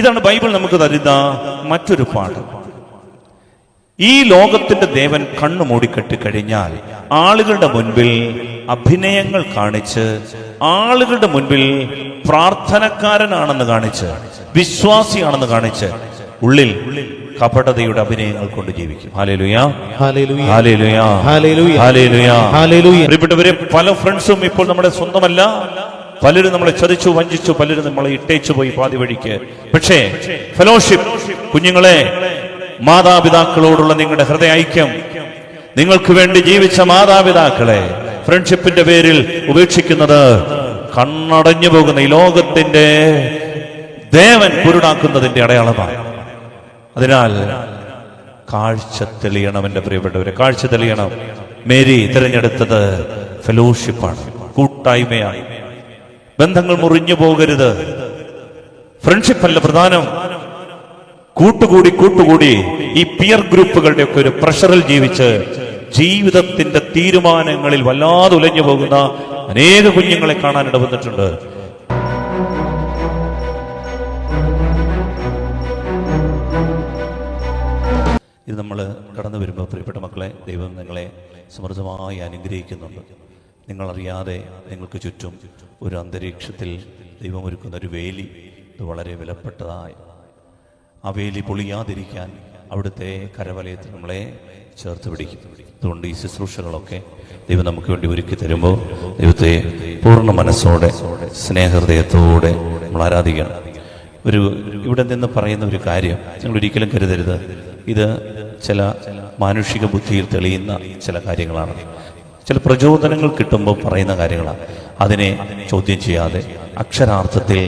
ഇതാണ് ബൈബിൾ നമുക്ക് തരുന്ന മറ്റൊരു പാഠം. ഈ ലോകത്തിന്റെ ദേവൻ കണ്ണു മൂടിക്കെട്ടി കഴിഞ്ഞാൽ ആളുകളുടെ മുൻപിൽ അഭിനയങ്ങൾ കാണിച്ച്, ആളുകളുടെ മുൻപിൽ പ്രാർത്ഥനക്കാരനാണെന്ന് കാണിച്ച്, വിശ്വാസിയാണെന്ന് കാണിച്ച്, ഉള്ളിൽ കപടതയുടെ അഭിനയങ്ങൾ കൊണ്ട് ജീവിക്കും. Hallelujah, hallelujah, hallelujah, hallelujah, hallelujah, hallelujah. പ്രിയപ്പെട്ടവരെ, പല ഫ്രണ്ട്സും ഇപ്പോൾ നമ്മുടെ സ്വന്തമല്ല. പലരും നമ്മളെ ചതിച്ചു, വഞ്ചിച്ചു, പലരും നമ്മളെ ഇട്ടേച്ചു പോയി പാതി വഴിക്ക്. പക്ഷേ ഫെലോഷിപ്പ്, കുഞ്ഞുങ്ങളെ, മാതാപിതാക്കളോടുള്ള നിങ്ങളുടെ ഹൃദയ ഐക്യം, നിങ്ങൾക്ക് വേണ്ടി ജീവിച്ച മാതാപിതാക്കളെ ഫ്രണ്ട്ഷിപ്പിന്റെ പേരിൽ ഉപേക്ഷിക്കുന്നത് കണ്ണടഞ്ഞു പോകുന്ന ഈ ലോകത്തിന്റെ ദേവൻ കുരുടാക്കുന്നതിന്റെ അടയാളമാണ്. അതിനാൽ കാഴ്ച തെളിയണം. എന്റെ പ്രിയപ്പെട്ടവരെ, കാഴ്ച തെളിയണം. മേരി തിരഞ്ഞെടുത്തത് ഫെലോഷിപ്പാണ്, കൂട്ടായ്മയാണ്. ബന്ധങ്ങൾ മുറിഞ്ഞു പോകരുത്. ഫ്രണ്ട്ഷിപ്പ് അല്ല പ്രധാനം. കൂട്ടുകൂടി ഈ പിയർ ഗ്രൂപ്പുകളുടെ ഒക്കെ ഒരു പ്രഷറിൽ ജീവിച്ച് ജീവിതത്തിന്റെ തീരുമാനങ്ങളിൽ വല്ലാതെ ഉലഞ്ഞു പോകുന്ന അനേക കുഞ്ഞുങ്ങളെ കാണാൻ ഇടവന്നിട്ടുണ്ട്. ഇത് നമ്മൾ കടന്നു വരുമ്പോൾ പ്രിയപ്പെട്ട മക്കളെ, ദൈവം നിങ്ങളെ സമൃദ്ധമായി അനുഗ്രഹിക്കുന്നുണ്ട്. നിങ്ങളറിയാതെ നിങ്ങൾക്ക് ചുറ്റും ഒരു അന്തരീക്ഷത്തിൽ ദൈവം ഒരുക്കുന്ന ഒരു വേലി, ഇത് വളരെ വിലപ്പെട്ടതായ ആ വേലി പൊളിയാതിരിക്കാൻ അവിടുത്തെ കരവലയത്തിൽ നമ്മളെ ചേർത്ത് പിടിക്കും. അതുകൊണ്ട് ഈ ശുശ്രൂഷകളൊക്കെ ദൈവം നമുക്ക് വേണ്ടി ഒരുക്കി തരുമ്പോൾ ദൈവത്തെ പൂർണ്ണ മനസ്സോടെ സ്നേഹഹൃദയത്തോടെ നമ്മൾ ആരാധിക്കണം. ഇവിടെ നിന്ന് പറയുന്ന ഒരു കാര്യം നിങ്ങൾ ഒരിക്കലും കരുതരുത് ഇത് ചില മാനുഷിക ബുദ്ധിയിൽ തെളിയുന്ന ചില കാര്യങ്ങളാണ്, ചില പ്രചോദനങ്ങൾ കിട്ടുമ്പോൾ പറയുന്ന കാര്യങ്ങളാണ്. അതിനെ ചോദ്യം ചെയ്യാതെ അക്ഷരാർത്ഥത്തിൽ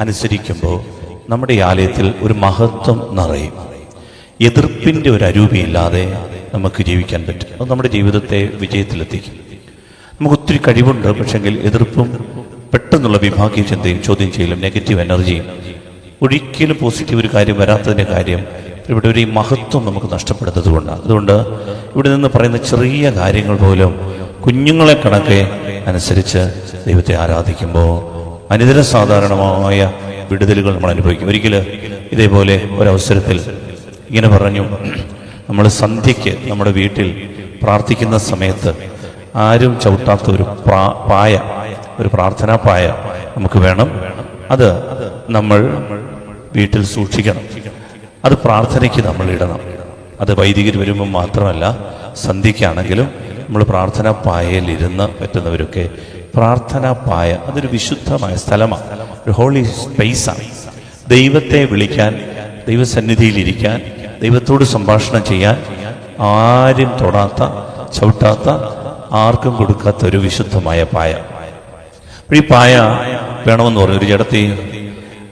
അനുസരിക്കുമ്പോൾ നമ്മുടെ ഈ ആലയത്തിൽ ഒരു മഹത്വം നിറയും. എതിർപ്പിന്റെ ഒരു അരൂപിയില്ലാതെ നമുക്ക് ജീവിക്കാൻ പറ്റും. അത് നമ്മുടെ ജീവിതത്തെ വിജയത്തിലെത്തിക്കും. നമുക്ക് ഒത്തിരി കഴിവുണ്ട്, പക്ഷെങ്കിൽ എതിർപ്പും പെട്ടെന്നുള്ള വിഭാഗീയ ചിന്തയും ചോദ്യം ചെയ്യലും നെഗറ്റീവ് എനർജിയും ഒരിക്കലും പോസിറ്റീവ് ഒരു കാര്യം വരാത്തതിൻ്റെ കാര്യം ഇവിടെ ഒരു ഈ മഹത്വം നമുക്ക് നഷ്ടപ്പെടുന്നത് കൊണ്ടാണ്. അതുകൊണ്ട് ഇവിടെ നിന്ന് പറയുന്ന ചെറിയ കാര്യങ്ങൾ പോലും കുഞ്ഞുങ്ങളെ കണക്കെ അനുസരിച്ച് ദൈവത്തെ ആരാധിക്കുമ്പോൾ അനിതര സാധാരണമായ വിടുതലുകൾ നമ്മൾ അനുഭവിക്കും. ഒരിക്കലും ഇതേപോലെ ഒരവസരത്തിൽ ഇങ്ങനെ പറഞ്ഞു, നമ്മൾ സന്ധ്യയ്ക്ക് നമ്മുടെ വീട്ടിൽ പ്രാർത്ഥിക്കുന്ന സമയത്ത് ആരും ചവിട്ടാത്ത ഒരു പായ, ഒരു പ്രാർത്ഥനാ പായ നമുക്ക് വേണം. അത് നമ്മൾ വീട്ടിൽ സൂക്ഷിക്കണം. അത് പ്രാർത്ഥനയ്ക്ക് നമ്മൾ ഇടണം. അത് വൈദികർ വരുമ്പോൾ മാത്രമല്ല, സന്ധ്യയ്ക്കാണെങ്കിലും നമ്മൾ പ്രാർത്ഥനാ പായയിൽ ഇരുന്ന് പറ്റുന്നവരൊക്കെ പ്രാർത്ഥനാ പായ അതൊരു വിശുദ്ധമായ സ്ഥലമാണ്, ഒരു ഹോളി സ്പേസാണ്. ദൈവത്തെ വിളിക്കാൻ, ദൈവസന്നിധിയിലിരിക്കാൻ, ദൈവത്തോട് സംഭാഷണം ചെയ്യാൻ ആരും തൊടാത്ത, ചവിട്ടാത്ത, ആർക്കും കൊടുക്കാത്ത ഒരു വിശുദ്ധമായ പായ. ഈ പായ വേണമെന്ന് പറഞ്ഞു. ഒരു ചേട്ടത്തി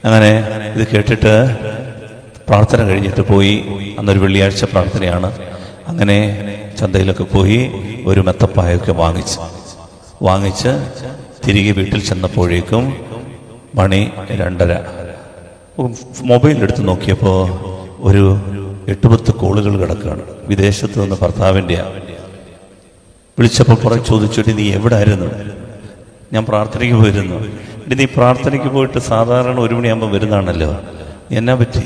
അങ്ങനെ ഇത് കേട്ടിട്ട് പ്രാർത്ഥന കഴിഞ്ഞിട്ട് പോയി. അന്നൊരു വെള്ളിയാഴ്ച പ്രാർത്ഥനയാണ്. അങ്ങനെ ചന്തയിലൊക്കെ പോയി ഒരു മെത്തപ്പായൊക്കെ വാങ്ങിച്ച് തിരികെ വീട്ടിൽ ചെന്നപ്പോഴേക്കും മണി 2:30. മൊബൈലെടുത്ത് നോക്കിയപ്പോൾ ഒരു 8-10 കോളുകൾ കിടക്കുകയാണ്. വിദേശത്ത് നിന്ന് ഭർത്താവിൻ്റെയാണ്. വിളിച്ചപ്പോൾ കുറെ ചോദിച്ചിട്ട്, നീ എവിടെ ആയിരുന്നു? ഞാൻ പ്രാർത്ഥനയ്ക്ക് പോയിരുന്നു. നീ പ്രാർത്ഥനയ്ക്ക് പോയിട്ട് സാധാരണ 1 മണിയാകുമ്പോൾ വരുന്നതാണല്ലോ, എന്നാ പറ്റി?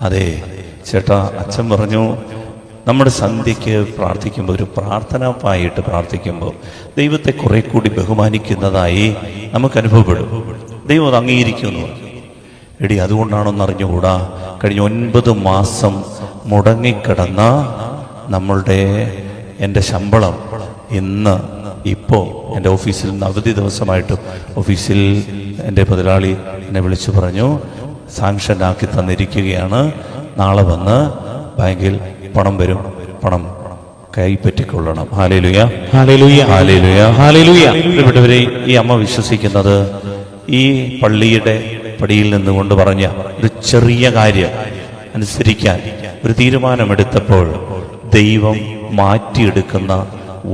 അതെ ചേട്ടാ, അച്ഛൻ പറഞ്ഞു നമ്മുടെ സന്ധ്യയ്ക്ക് പ്രാർത്ഥിക്കുമ്പോൾ, ഒരു പ്രാർത്ഥനാപ്പായിട്ട് പ്രാർത്ഥിക്കുമ്പോൾ ദൈവത്തെ കുറെ കൂടി ബഹുമാനിക്കുന്നതായി നമുക്ക് അനുഭവപ്പെടും. ദൈവം അത് അംഗീകരിക്കുമെന്ന് പറഞ്ഞു. എടി, അതുകൊണ്ടാണോന്ന് അറിഞ്ഞുകൂടാ, കഴിഞ്ഞ 9 മാസം മുടങ്ങിക്കിടന്ന എൻ്റെ ശമ്പളം ഇപ്പോൾ എൻ്റെ ഓഫീസിൽ നിന്ന് അവധി ദിവസമായിട്ട് ഓഫീസിൽ എൻ്റെ മുതലാളി എന്നെ വിളിച്ചു പറഞ്ഞു, സാങ്ഷനാക്കി തന്നിരിക്കുകയാണ്, നാളെ വന്ന് ബാങ്കിൽ പണം വരും, പണം കൈപ്പറ്റിക്കൊള്ളണം. Hallelujah, hallelujah, hallelujah, hallelujah. പ്രിയപ്പെട്ടവരെ, ഈ അമ്മ വിശ്വസിക്കുന്നത് ഈ പള്ളിയുടെ പടിയിൽ നിന്നുകൊണ്ട് പറഞ്ഞ ഒരു ചെറിയ കാര്യം അനുസരിക്കാൻ ഒരു തീരുമാനമെടുത്തപ്പോൾ ദൈവം മാറ്റിയെടുക്കുന്ന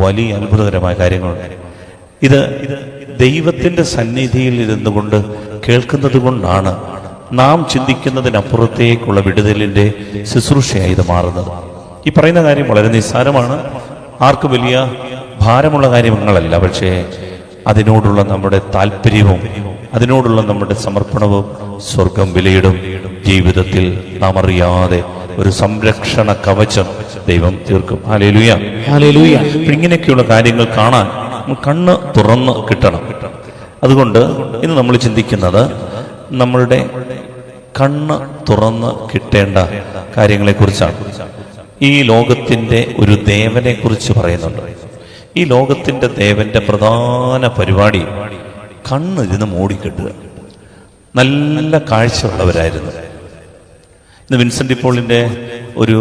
വലിയ അത്ഭുതകരമായ കാര്യങ്ങളുണ്ട്. ഇത് ദൈവത്തിന്റെ സന്നിധിയിൽ ഇരുന്നുകൊണ്ട് കേൾക്കുന്നത് കൊണ്ടാണ് നാം ചിന്തിക്കുന്നതിനപ്പുറത്തേക്കുള്ള വിടുതലിന്റെ ശുശ്രൂഷയായി ഇത് മാറുന്നത്. ഈ പറയുന്ന കാര്യം വളരെ നിസ്സാരമാണ്, ആർക്കും വലിയ ഭാരമുള്ള കാര്യങ്ങളല്ല. പക്ഷേ അതിനോടുള്ള നമ്മുടെ താല്പര്യവും അതിനോടുള്ള നമ്മുടെ സമർപ്പണവും സ്വർഗം വിലയിടും. ജീവിതത്തിൽ നാം അറിയാതെ ഒരു സംരക്ഷണ കവചം ദൈവം തീർക്കും. Hallelujah, hallelujah. ഇങ്ങനെയൊക്കെയുള്ള കാര്യങ്ങൾ കാണാൻ കണ്ണ് തുറന്ന് കിട്ടണം. അതുകൊണ്ട് ഇന്ന് നമ്മൾ ചിന്തിക്കുന്നത് നമ്മളുടെ കണ്ണ് തുറന്ന് കിട്ടേണ്ട കാര്യങ്ങളെക്കുറിച്ചാണ്. ഈ ലോകത്തിൻ്റെ ഒരു ദേവനെ കുറിച്ച് പറയുന്നുണ്ട്. ഈ ലോകത്തിൻ്റെ ദേവന്റെ പ്രധാന പരിപാടി കണ്ണിരുന്ന് മൂടിക്കെട്ടുക. നല്ല കാഴ്ചയുള്ളവരായിരുന്നു. ഇന്ന് വിൻസെന്റ് പോളിന്റെ ഒരു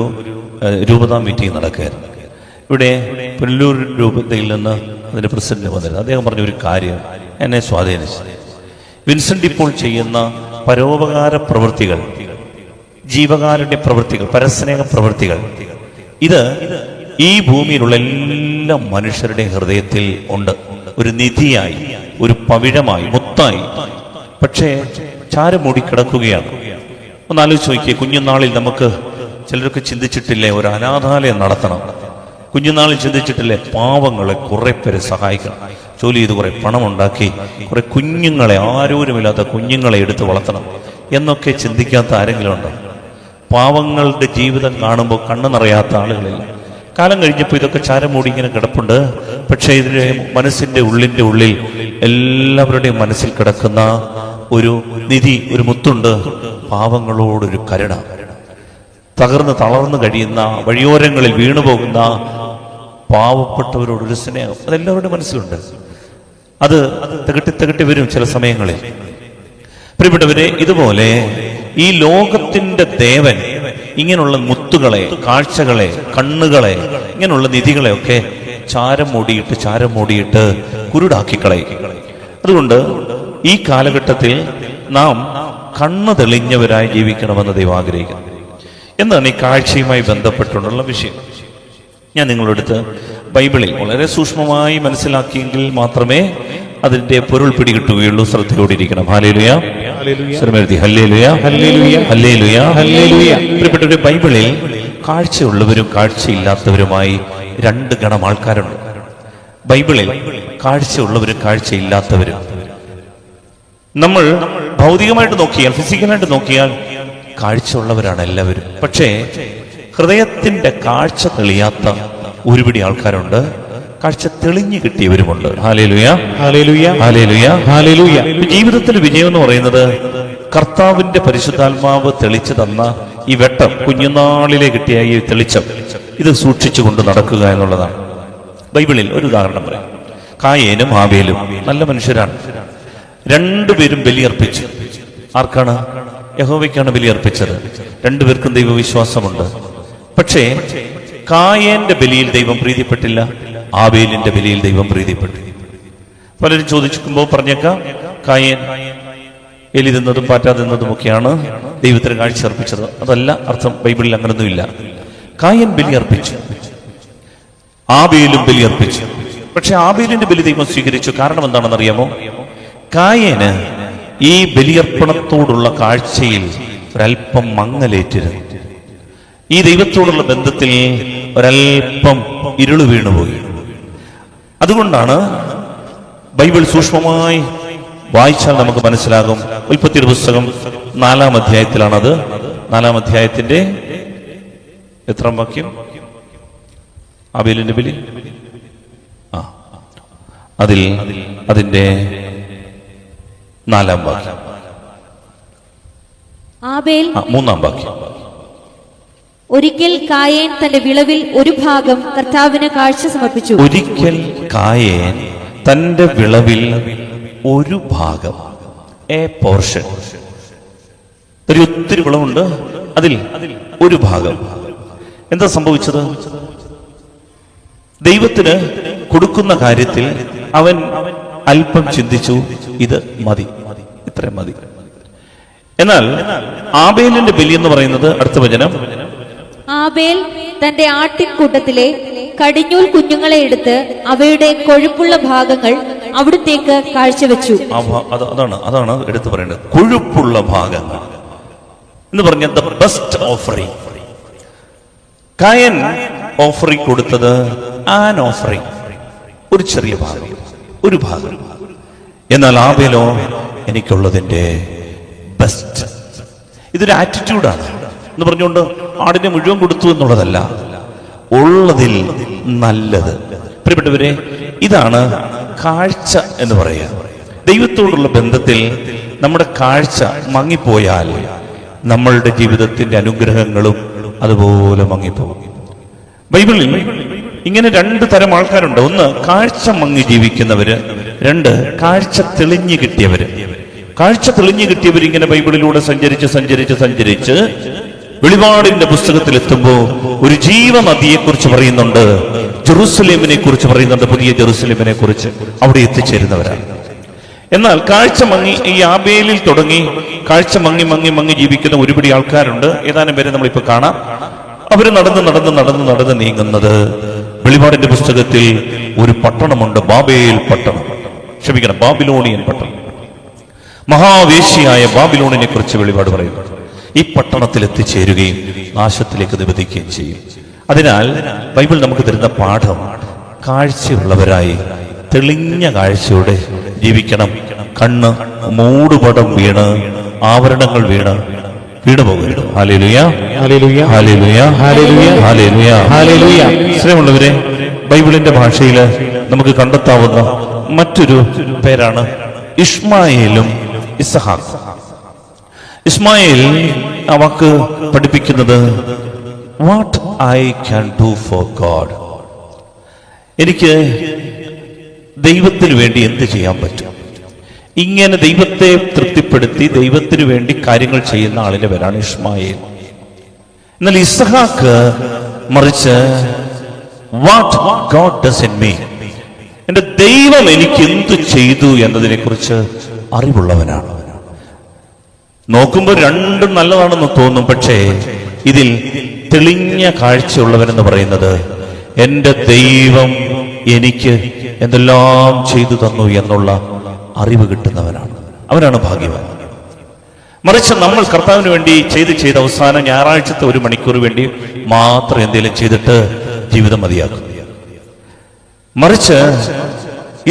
രൂപതാ മീറ്റിംഗ് നടക്കുകയായിരുന്നു. ഇവിടെ പുനലൂർ രൂപതയിൽ നിന്ന് അതിന്റെ പ്രസിഡന്റ് വന്നിരുന്നു. അദ്ദേഹം പറഞ്ഞ ഒരു കാര്യം എന്നെ സ്വാധീനിച്ചു. വിൻസെന്റ് ഇപ്പോൾ ചെയ്യുന്ന പരോപകാര പ്രവൃത്തികൾ, ജീവകാരുണ്യ പ്രവൃത്തികൾ, പരസ്നേഹ പ്രവൃത്തികൾ, ഇത് ഈ ഭൂമിയിലുള്ള എല്ലാ മനുഷ്യരുടെ ഹൃദയത്തിൽ ഉണ്ട്. ഒരു നിധിയായി, ഒരു പവിഴമായി, മുത്തായി. പക്ഷേ ചാരം മൂടിക്കിടക്കുകയാണ്. ഒന്ന് ആലോചിച്ച് നോക്കിയേ. കുഞ്ഞുനാളിൽ നമുക്ക് ചിലരൊക്കെ ചിന്തിച്ചിട്ടില്ലേ ഒരു അനാഥാലയം നടത്തണം? കുഞ്ഞുനാളിൽ ചിന്തിച്ചിട്ടില്ലേ പാവങ്ങളെ കുറെ പേരെ സഹായിക്കണം, ജോലി ചെയ്ത് കുറെ പണമുണ്ടാക്കി കുറെ കുഞ്ഞുങ്ങളെ, ആരോരുമില്ലാത്ത കുഞ്ഞുങ്ങളെ എടുത്ത് വളർത്തണം എന്നൊക്കെ ചിന്തിക്കാത്ത ആരെങ്കിലും ഉണ്ടോ? പാവങ്ങളുടെ ജീവിതം കാണുമ്പോൾ കണ്ണു നിറയാത്ത ആളുകളില്ല. കാലം കഴിഞ്ഞപ്പോൾ ഇതൊക്കെ ചാരം മൂടി ഇങ്ങനെ കിടപ്പുണ്ട്. പക്ഷേ ഇതിന്റെ മനസ്സിന്റെ ഉള്ളിൽ എല്ലാവരുടെയും മനസ്സിൽ കിടക്കുന്ന ഒരു നിധി, ഒരു മുത്തുണ്ട്. പാവങ്ങളോടൊരു കരുണ, തളർന്നു കഴിയുന്ന, വഴിയോരങ്ങളിൽ വീണുപോകുന്ന പാവപ്പെട്ടവരോടൊരു സ്നേഹം, അതെല്ലാവരുടെ മനസ്സിലുണ്ട്. അത് തികട്ടി വരും ചില സമയങ്ങളിൽ. പ്രിയപ്പെട്ടവരെ, ഇതുപോലെ ഈ ലോകത്തിന്റെ ദേവൻ ഇങ്ങനെയുള്ള മുത്തുകളെ, കാഴ്ചകളെ, കണ്ണുകളെ, ഇങ്ങനെയുള്ള നിധികളെയൊക്കെ ചാരം മൂടിയിട്ട് കുരുടാക്കി കളയും. അതുകൊണ്ട് ഈ കാലഘട്ടത്തിൽ നാം കണ്ണ് തെളിഞ്ഞവരായി ജീവിക്കണമെന്ന് ദൈവം ആഗ്രഹിക്കുന്നു. എന്താണ് ഈ കാഴ്ചയുമായി ബന്ധപ്പെട്ടുള്ള വിഷയം? ഞാൻ നിങ്ങളടുത്ത് ബൈബിളിൽ വളരെ സൂക്ഷ്മമായി മനസ്സിലാക്കിയെങ്കിൽ മാത്രമേ അതിന്റെ പൊരുൾ പിടികിട്ടുകയുള്ളൂ. ശ്രദ്ധയോടിരിക്കണം. Hallelujah, hallelujah, hallelujah, hallelujah, hallelujah. പ്രിയപ്പെട്ടവരെ, ബൈബിളിൽ കാഴ്ചയുള്ളവരും കാഴ്ചയില്ലാത്തവരുമായി രണ്ട് ഗണം ആൾക്കാരുണ്ട്. ബൈബിളിൽ കാഴ്ചയുള്ളവരും കാഴ്ചയില്ലാത്തവരും. നമ്മൾ ഭൗതികമായിട്ട് നോക്കിയാൽ, ഫിസിക്കലായിട്ട് നോക്കിയാൽ കാഴ്ചയുള്ളവരാണ് എല്ലാവരും. പക്ഷേ ഹൃദയത്തിന്റെ കാഴ്ച തെളിയാത്ത ഒരുപിടി ആൾക്കാരുണ്ട്, കാഴ്ച തെളിഞ്ഞു കിട്ടിയവരുമുണ്ട്. Hallelujah, hallelujah, hallelujah, hallelujah. ജീവിതത്തിൽ വിജയം എന്ന് പറയുന്നത് കർത്താവിന്റെ പരിശുദ്ധാത്മാവ് തെളിച്ചു തന്ന ഈ വെട്ടം, കുഞ്ഞുനാളിലെ കിട്ടിയ ഈ തെളിച്ചം, ഇത് സൂക്ഷിച്ചുകൊണ്ട് നടക്കുക എന്നുള്ളതാണ്. ബൈബിളിൽ ഒരു ഉദാഹരണം പറയാം. കായേനും ഹാബേലും നല്ല മനുഷ്യരാണ്. രണ്ടുപേരും ബലിയർപ്പിച്ചു. ആർക്കാണ്? യഹോവയ്ക്കാണ് ബലിയർപ്പിച്ചത്. രണ്ടുപേർക്കും ദൈവവിശ്വാസമുണ്ട്. പക്ഷേ കായേന്റെ ബലിയിൽ ദൈവം പ്രീതിപ്പെട്ടില്ല, ആബേലിന്റെ ബലിയിൽ ദൈവം പ്രീതിപ്പെട്ടു. പലരും ചോദിക്കുമ്പോൾ പറഞ്ഞേക്കാം, കായേൻ എലി തിന്നതും പാറ്റ തിന്നതുമൊക്കെയാണ് ദൈവത്തിന് കാഴ്ച അർപ്പിച്ചത്. അതല്ല അർത്ഥം. ബൈബിളിൽ അങ്ങനൊന്നുമില്ല. കായേൻ ബലിയർപ്പിച്ചു, ആബേലും ബലിയർപ്പിച്ചു. പക്ഷെ ആബേലിന്റെ ബലി ദൈവം സ്വീകരിച്ചു. കാരണം എന്താണെന്ന് അറിയാമോ? കായേന് ഈ ബലിയർപ്പണത്തോടുള്ള കാഴ്ചയിൽ ഒരൽപ്പം മങ്ങലേറ്റിരുന്നു. ഈ ദൈവത്തോടുള്ള ബന്ധത്തിൽ ഒരൽപ്പം ഇരുള് വീണുപോയി. അതുകൊണ്ടാണ് ബൈബിൾ സൂക്ഷ്മമായി വായിച്ചാൽ നമുക്ക് മനസ്സിലാകും. ഉൽപ്പത്തിയുടെ പുസ്തകം 4-ാം അധ്യായത്തിലാണത്. 4-ാം അധ്യായത്തിന്റെ എത്രാം വാക്യം? ആബേലിന്റെ ബലി. അതിന്റെ 4-ാം വാക്യം, 3-ാം വാക്യം. ഒരിക്കൽ കായേൻ തന്റെ വിളവിൽ ഒരു ഭാഗം കർത്താവിന് കാഴ്ച സമർപ്പിച്ചു. ഒരിക്കൽ കായേൻ തന്റെ വിളവിൽ ഒരു ഭാഗം, എ പോർഷൻ, ഒത്തിരി വിളവുണ്ട്, അതിൽ ഒരു ഭാഗം. എന്താ സംഭവിച്ചത്? ദൈവത്തിന് കൊടുക്കുന്ന കാര്യത്തിൽ അവൻ അല്പം ചിന്തിച്ചു, ഇത് മതി, ഇത്രയും മതി. എന്നാൽ ആബേലിന്റെ ബലി എന്ന് പറയുന്നത്, അടുത്ത വചനം, ആബേൽ തന്റെ ആട്ടിൻകൂട്ടത്തിലെ കടിഞ്ഞൂൽ കുഞ്ഞുങ്ങളെ എടുത്ത് അവയുടെ കൊഴുപ്പുള്ള ഭാഗങ്ങൾ അവിടത്തേക്ക് കാഴ്ചവെച്ചു. അതാണ് എടുത്തു പറയേണ്ടത്. കൊഴുപ്പുള്ള ഭാഗങ്ങൾ എന്ന് പറഞ്ഞ ദ ബെസ്റ്റ് ഓഫറിംഗ്. കായൻ ഓഫറിംഗ് കൊടുത്തത് ആൻ ഓഫറിംഗ്, ഒരു ചെറിയ ഭാഗം, ഒരു ഭാഗം. എന്നാൽ ആബേലോ എനിക്കുള്ളതിന്റെ ബെസ്റ്റ്. ഇതൊരു ആറ്റിറ്റ്യൂഡാണ് എന്ന് പറഞ്ഞുകൊണ്ട് ആടിനെ മുഴുവൻ കൊടുത്തു എന്നുള്ളതല്ല, ഉള്ളതിൽ നല്ലത്. പ്രിയപ്പെട്ടവരെ, ഇതാണ് കാഴ്ച എന്ന് പറയുക. ദൈവത്തോടുള്ള ബന്ധത്തിൽ നമ്മുടെ കാഴ്ച മങ്ങിപ്പോയാൽ നമ്മളുടെ ജീവിതത്തിന്റെ അനുഗ്രഹങ്ങളും അതുപോലെ മങ്ങിപ്പോകും. ബൈബിളിൽ ഇങ്ങനെ രണ്ട് തരം ആൾക്കാരുണ്ട്. ഒന്ന്, കാഴ്ച മങ്ങി ജീവിക്കുന്നവര്. രണ്ട്, കാഴ്ച തെളിഞ്ഞു കിട്ടിയവര്. കാഴ്ച തെളിഞ്ഞു കിട്ടിയവർ ഇങ്ങനെ ബൈബിളിലൂടെ സഞ്ചരിച്ച് വെളിപാടിന്റെ പുസ്തകത്തിൽ എത്തുമ്പോൾ ഒരു ജീവനദിയെ കുറിച്ച് പറയുന്നുണ്ട്, ജെറുസലേമിനെ കുറിച്ച് പറയുന്നുണ്ട്, പുതിയ ജെറുസലേമിനെ കുറിച്ച്. അവിടെ എത്തിച്ചേരുന്നവരാണ്. എന്നാൽ കാഴ്ച മങ്ങി, ഈ ആബേലിൽ തുടങ്ങി കാഴ്ച മങ്ങി ജീവിക്കുന്ന ഒരുപിടി ആൾക്കാരുണ്ട്. ഏതാനും പേരെ നമ്മളിപ്പോ കാണാം. അവര് നടന്ന് നീങ്ങുന്നത് വെളിപാടിന്റെ പുസ്തകത്തിൽ ഒരു പട്ടണമുണ്ട്, ബാബേൽ പട്ടണം. ക്ഷമിക്കണം, ബാബിലോണിയൻ പട്ടണം. മഹാവേശിയായ ബാബിലോണിനെ കുറിച്ച് വെളിപാട് പറയുന്നു. ഈ പട്ടണത്തിൽ എത്തിച്ചേരുകയും നാശത്തിലേക്ക് നിവദിക്കുകയും ചെയ്യും. അതിനാൽ ബൈബിൾ നമുക്ക് തരുന്ന പാഠം, കാഴ്ചയുള്ളവരായി തെളിഞ്ഞ കാഴ്ചയോടെ ജീവിക്കണം. കണ്ണ് മൂടുപടം വീണ്, ആവരണങ്ങൾ വീണ് പോകരുത്. Hallelujah, hallelujah, hallelujah, hallelujah, hallelujah, hallelujah. സ്നേഹമുള്ളവരെ, ബൈബിളിന്റെ ഭാഷയിൽ നമുക്ക് കണ്ടെത്താവുന്ന മറ്റൊരു പേരാണ് ഇഷ്മായേലും ഇസഹാക്ക്. ഇസ്മായേൽ ആ വാക്ക് പഠിപ്പിക്കുന്നത് what I can do for God. എനിക്ക് ദൈവത്തിന് വേണ്ടി എന്ത് ചെയ്യാൻ പറ്റും? ഇങ്ങനെ ദൈവത്തെ തൃപ്തിപ്പെടുത്തി ദൈവത്തിന് വേണ്ടി കാര്യങ്ങൾ ചെയ്യുന്ന ആളിന്റെ പേരാണ് ഇസ്മായേൽ. എന്നാൽ ഇസഹാക്ക് മറിച്ച് what God does in me, എന്റെ ദൈവം എനിക്ക് എന്ത് ചെയ്തു എന്നതിനെ കുറിച്ച് അറിവുള്ളവനാണ്. നോക്കുമ്പോൾ രണ്ടും നല്ലതാണെന്ന് തോന്നും. പക്ഷേ ഇതിൽ തെളിഞ്ഞ കാഴ്ചയുള്ളവനെന്ന് പറയുന്നത് എന്റെ ദൈവം എനിക്ക് എന്തെല്ലാം ചെയ്തു തന്നു എന്നുള്ള അറിവ് കിട്ടുന്നവനാണ്. അവനാണ് ഭാഗ്യവാൻ. മറിച്ച് നമ്മൾ കർത്താവിന് വേണ്ടി ചെയ്ത് അവസാനം ഞായറാഴ്ചത്തെ 1 മണിക്കൂർ വേണ്ടി മാത്രം എന്തെങ്കിലും ചെയ്തിട്ട് ജീവിതം മതിയാക്കും. മറിച്ച്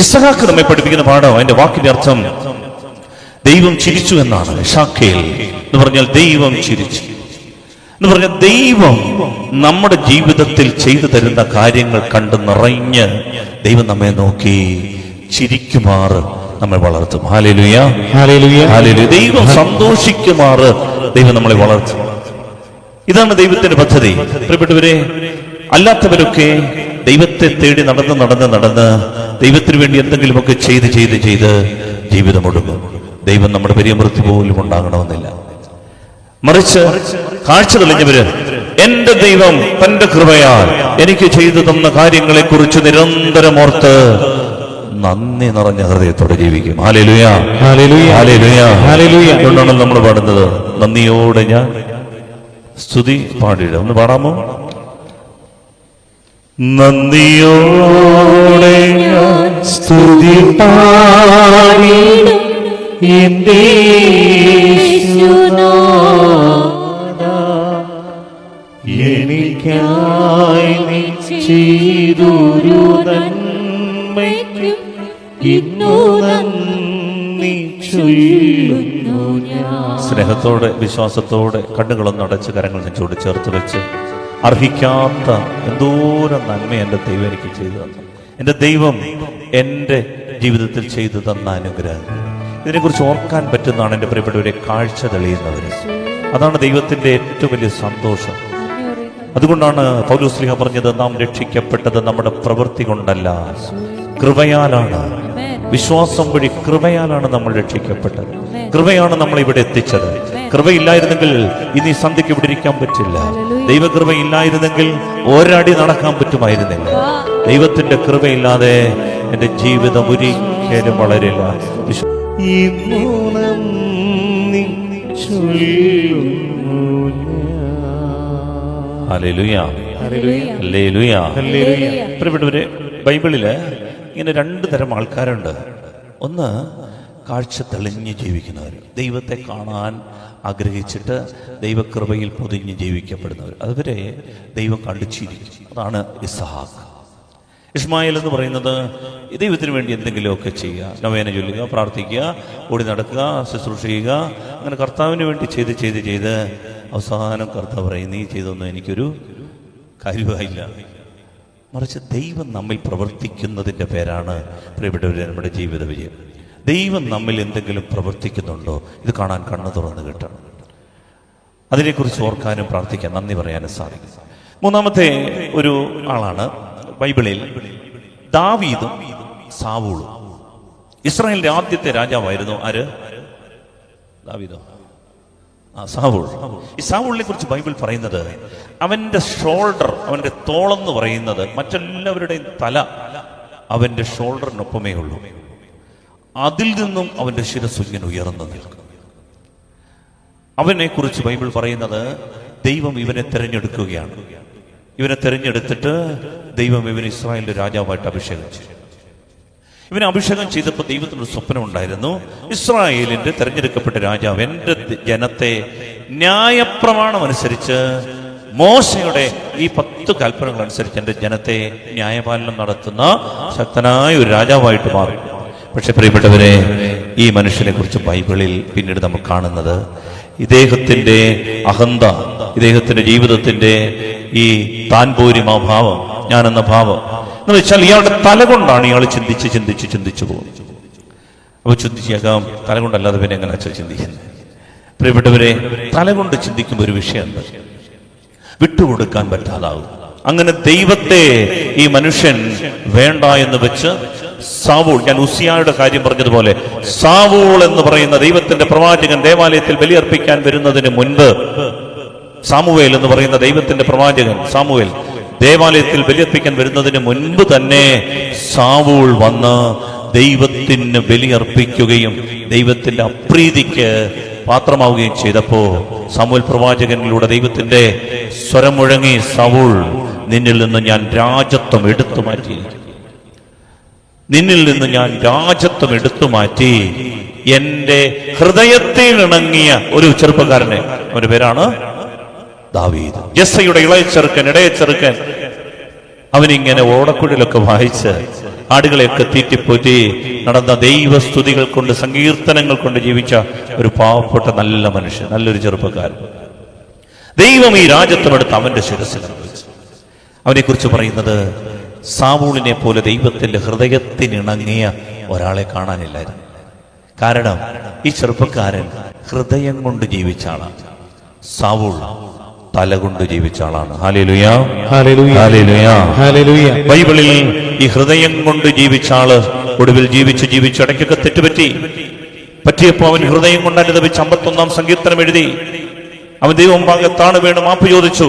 ഇസഹാക്ക് നമ്മെ പഠിപ്പിക്കുന്ന പാഠം, അതിന്റെ വാക്കിന്റെ അർത്ഥം ദൈവം ചിരിച്ചു എന്നാണ്. ഷാഖേൽ എന്ന് പറഞ്ഞാൽ ദൈവം ചിരിച്ചു എന്ന് പറഞ്ഞാൽ ദൈവം നമ്മുടെ ജീവിതത്തിൽ ചെയ്തു തരുന്ന കാര്യങ്ങൾ കണ്ട് നിറഞ്ഞ് ദൈവം നമ്മെ നോക്കി ചിരിക്കുമാറ് നമ്മെ വളർത്തും. Hallelujah, hallelujah, hallelujah. ദൈവം സന്തോഷിക്കുമാറ് ദൈവം നമ്മളെ വളർത്തും. ഇതാണ് ദൈവത്തിന്റെ പദ്ധതി. പ്രിയപ്പെട്ടവരെ, അല്ലാത്തവരൊക്കെ ദൈവത്തെ തേടി നടന്ന് ദൈവത്തിന് വേണ്ടി എന്തെങ്കിലുമൊക്കെ ചെയ്ത് ജീവിതം ഒടുങ്ങും. ദൈവം നമ്മുടെ പരിമൃത്തി പോലും ഉണ്ടാകണമെന്നില്ല. മറിച്ച് കാഴ്ച തെളിഞ്ഞവര് എന്റെ ദൈവം തന്റെ കൃപയാൽ എനിക്ക് ചെയ്തു തന്ന കാര്യങ്ങളെ കുറിച്ച് നിരന്തരം ഓർത്ത് നന്ദി നിറഞ്ഞ ഹൃദയത്തോടെ ജീവിക്കും. Hallelujah, hallelujah, hallelujah, hallelujah. അതുകൊണ്ടാണ് നമ്മൾ പാടുന്നത്, നന്ദിയോടെ ഞാൻ സ്തുതി പാടിയിടും. ഒന്ന് പാടാമോ? നന്ദിയോടെ ഞാൻ സ്തുതി പാടിയിടും എന്റെ എനിക്കായി നീ ചെയ്തൊരു നന്മയ്ക്കും ഇന്നു നന്ദി ചൊല്ലുന്നു ഞാൻ. സ്നേഹത്തോടെ വിശ്വാസത്തോടെ കണ്ണുകളൊന്ന് അടച്ച് കരങ്ങൾ നെഞ്ചോട് ചേർത്ത് വെച്ച് അർഹിക്കാത്ത എന്തോരം നന്മ എൻ്റെ ദൈവം എനിക്ക് ചെയ്തു തന്നു. എൻ്റെ ദൈവം എൻ്റെ ജീവിതത്തിൽ ചെയ്തു തന്ന അനുഗ്രഹം ഇതിനെക്കുറിച്ച് ഓർക്കാൻ പറ്റുന്നതാണ് എൻ്റെ പ്രിയപ്പെട്ടവരെ കാഴ്ച തെളിയുന്നവർ. അതാണ് ദൈവത്തിൻ്റെ ഏറ്റവും വലിയ സന്തോഷം. അതുകൊണ്ടാണ് പൗലോസ് ശ്ലീഹ പറഞ്ഞത്, നാം രക്ഷിക്കപ്പെട്ടത് നമ്മുടെ പ്രവൃത്തി കൊണ്ടല്ല, കൃപയാലാണ്. വിശ്വാസം വഴി കൃപയാലാണ് നമ്മൾ രക്ഷിക്കപ്പെട്ടത്. കൃപയാണ് നമ്മളെ ഇവിടെ എത്തിച്ചത്. കൃപയില്ലായിരുന്നെങ്കിൽ ഇനി സന്ധ്യയ്ക്ക് ഇവിടെ ഇരിക്കാൻ പറ്റില്ല. ദൈവകൃപയില്ലായിരുന്നെങ്കിൽ ഒരടി നടക്കാൻ പറ്റുമായിരുന്നില്ല. ദൈവത്തിന്റെ കൃപയില്ലാതെ എൻ്റെ ജീവിതം ഒരിക്കലും വളരില്ല. Hallelujah, hallelujah, hallelujah. പ്രിയപ്പെട്ടവരെ, ബൈബിളില് ഇങ്ങനെ 2 തരം ആൾക്കാരുണ്ട്. ഒന്ന്, കാഴ്ച തെളിഞ്ഞ് ജീവിക്കുന്നവർ, ദൈവത്തെ കാണാൻ ആഗ്രഹിച്ചിട്ട് ദൈവകൃപയിൽ പൊതിഞ്ഞ് ജീവിക്കപ്പെടുന്നവർ. അതുവരെ ദൈവം കണ്ടു ചിരിക്കും. അതാണ് ഇസഹാക്ക്. ഇസ്മായിൽ എന്ന് പറയുന്നത് ദൈവത്തിന് വേണ്ടി എന്തെങ്കിലുമൊക്കെ ചെയ്യുക, നൊവേന ചൊല്ലുക, പ്രാർത്ഥിക്കുക, ഓടി നടക്കുക, ശുശ്രൂഷ ചെയ്യുക, അങ്ങനെ കർത്താവിന് വേണ്ടി ചെയ്ത് അവസാനം കർത്താവ് പറയും, നീ ചെയ്തൊന്നും എനിക്കൊരു കാര്യമായില്ല. മറിച്ച് ദൈവം നമ്മിൽ പ്രവർത്തിക്കുന്നതിൻ്റെ പേരാണ് പ്രിയപ്പെട്ടവരെ നമ്മുടെ ജീവിത വിജയം. ദൈവം നമ്മിൽ എന്തെങ്കിലും പ്രവർത്തിക്കുന്നുണ്ടോ, ഇത് കാണാൻ കണ്ണു തുറന്ന് കിട്ടണം. അതിനെക്കുറിച്ച് ഓർക്കാനും പ്രാർത്ഥിക്കാൻ, നന്ദി പറയാനും സാധിക്കും. മൂന്നാമത്തെ ഒരു ആളാണ് ബൈബിളിൽ ദാവീദും സാവൂളും. ഇസ്രായേലിന്റെ ആദ്യത്തെ രാജാവായിരുന്നു ആര്? ദാവീദോ? സാവൂൾ. ഈ സാവൂളിനെ കുറിച്ച് ബൈബിൾ പറയുന്നത് അവന്റെ ഷോൾഡർ, അവന്റെ തോളെന്ന് പറയുന്നത് മറ്റെല്ലാവരുടെയും തല അവന്റെ ഷോൾഡറിനൊപ്പമേ ഉള്ളൂ. അതിൽ നിന്നും അവന്റെ ശിരസ്സ് ഇങ്ങനെ ഉയർന്നു നിൽക്കും. അവനെ കുറിച്ച് ബൈബിൾ പറയുന്നത് ദൈവം ഇവനെ തെരഞ്ഞെടുക്കുകയാണ്. ഇവനെ തെരഞ്ഞെടുത്തിട്ട് ദൈവം ഇവന് ഇസ്രായേലിന്റെ രാജാവായിട്ട് അഭിഷേകം ചെയ്തു. ഇവനെ അഭിഷേകം ചെയ്തപ്പോൾ ദൈവത്തിനൊരു സ്വപ്നം ഉണ്ടായിരുന്നു. ഇസ്രായേലിന്റെ തെരഞ്ഞെടുക്കപ്പെട്ട രാജാവ് എന്റെ ജനത്തെ ന്യായപ്രമാണം അനുസരിച്ച്, മോശയുടെ ഈ 10 കൽപ്പനകൾ അനുസരിച്ച് എന്റെ ജനത്തെ ന്യായപാലനം നടത്തുന്ന ശക്തനായ ഒരു രാജാവായിട്ട് മാറി. പക്ഷെ പ്രിയപ്പെട്ടവരെ, ഈ മനുഷ്യനെ കുറിച്ച് ബൈബിളിൽ പിന്നീട് നമ്മൾ കാണുന്നത് ഇദ്ദേഹത്തിന്റെ അഹന്ത, ഇദ്ദേഹത്തിന്റെ ജീവിതത്തിന്റെ ഈ താൻപോരിമാഭാവം, ഞാനെന്ന ഭാവം എന്ന് വെച്ചാൽ ഇയാളുടെ തല കൊണ്ടാണ് ഇയാൾ ചിന്തിച്ചു പോകുന്നത്. അപ്പൊ ചിന്തിച്ചേക്കാം, തല കൊണ്ടല്ലാതെ പിന്നെ എങ്ങനെ ചിന്തിക്കുന്നത്? പ്രിയപ്പെട്ടവരെ, തല കൊണ്ട് ചിന്തിക്കുമ്പോൾ ഒരു വിഷയമുണ്ട്, വിട്ടുകൊടുക്കാൻ പറ്റാതാവും. അങ്ങനെ ദൈവത്തെ ഈ മനുഷ്യൻ വേണ്ട എന്ന് വെച്ച് സാവൂൾ, ഞാൻ ഉസിയായുടെ കാര്യം പറഞ്ഞതുപോലെ, സാവൂൾ എന്ന് പറയുന്ന ദൈവത്തിന്റെ പ്രവാചകൻ ദേവാലയത്തിൽ ബലിയർപ്പിക്കാൻ വരുന്നതിന് മുൻപ്, സാമുവേൽ എന്ന് പറയുന്ന ദൈവത്തിന്റെ പ്രവാചകൻ സാമുവേൽ ദേവാലയത്തിൽ ബലിയർപ്പിക്കാൻ വരുന്നതിന് മുൻപ് തന്നെ സാവൂൾ വന്ന് ദൈവത്തിന് ബലിയർപ്പിക്കുകയും ദൈവത്തിന്റെ അപ്രീതിക്ക് പാത്രമാവുകയും ചെയ്തപ്പോ സാമുവേൽ പ്രവാചകനിലൂടെ ദൈവത്തിന്റെ സ്വരം മുഴങ്ങി, സാവൂൾ, നിന്നിൽ നിന്ന് ഞാൻ രാജത്വം എടുത്തു മാറ്റി, നിന്നിൽ നിന്ന് ഞാൻ രാജത്വം എടുത്തു മാറ്റി എന്റെ ഹൃദയത്തിൽ ഇണങ്ങിയ ഒരു ചെറുപ്പക്കാരനെ, അവന്റെ പേരാണ് ദാവീദ്. ജസ്സയുടെ ഇടയച്ചെറുക്കൻ. അവനിങ്ങനെ ഓടക്കുഴലൊക്കെ വായിച്ച് ആടുകളെയൊക്കെ തീറ്റിപ്പോറ്റി നടന്ന ദൈവസ്തുതികൾ കൊണ്ട്, സങ്കീർത്തനങ്ങൾ കൊണ്ട് ജീവിച്ച ഒരു പാവപ്പെട്ട നല്ല മനുഷ്യൻ, നല്ലൊരു ചെറുപ്പക്കാരൻ. ദൈവം ഈ രാജത്വമെടുത്ത് അവന്റെ ശിരസിൽ വെച്ചു. അവനെക്കുറിച്ച് പറയുന്നത്, സാവൂളിനെ പോലെ ദൈവത്തിന്റെ ഹൃദയത്തിനിണങ്ങിയ ഒരാളെ കാണാനില്ലായിരുന്നു. കാരണം ഈ ചെറുപ്പക്കാരൻ ഹൃദയം കൊണ്ട് ജീവിച്ച ആളാണ്, സാവൂൾ തല കൊണ്ട് ജീവിച്ച ആളാണ്. Hallelujah, hallelujah, hallelujah. ബൈബിളിൽ ഈ ഹൃദയം കൊണ്ട് ജീവിച്ച ആള് ഒടുവിൽ ജീവിച്ച് ഇടയ്ക്കൊക്കെ പറ്റിയപ്പോ അവൻ ഹൃദയം കൊണ്ട് അനുദപിച്ച് 51-ാം സങ്കീർത്തനം എഴുതി. അവൻ ദൈവം ഭാഗത്താണ് വീണ് മാപ്പ് ചോദിച്ചു.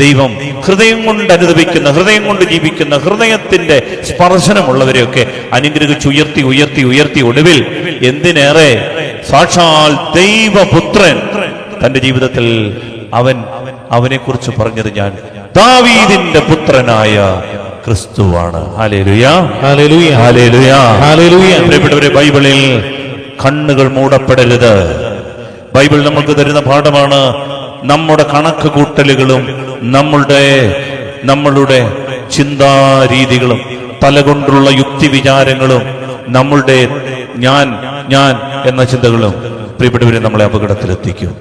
ദൈവം ഹൃദയം കൊണ്ട് അനുദപിക്കുന്ന, ഹൃദയം കൊണ്ട് ജീവിക്കുന്ന, ഹൃദയത്തിന്റെ സ്പർശനമുള്ളവരെയൊക്കെ അനുഗ്രഹിച്ച് ഉയർത്തി ഒടുവിൽ എന്തിനേറെ സാക്ഷാൽ ദൈവപുത്രൻ തന്റെ ജീവിതത്തിൽ അവനെ കുറിച്ച് പറഞ്ഞത്, ഞാൻ ദാവീദിന്റെ പുത്രനായ ക്രിസ്തുവാണ്. Hallelujah, hallelujah, hallelujah, hallelujah. പ്രിയപ്പെട്ടവരെ, ബൈബിളിൽ കണ്ണുകൾ മൂടപ്പെടരുത്. ബൈബിൾ നമുക്ക് തരുന്ന പാഠമാണ്. നമ്മുടെ കണക്ക് കൂട്ടലുകളും നമ്മളുടെ ചിന്താരീതികളും തലകൊണ്ടുള്ള യുക്തി വിചാരങ്ങളും നമ്മളുടെ ഞാൻ എന്ന ചിന്തകളും പ്രിയപ്പെട്ടവരെ നമ്മളെ അപകടത്തിലെത്തിക്കും.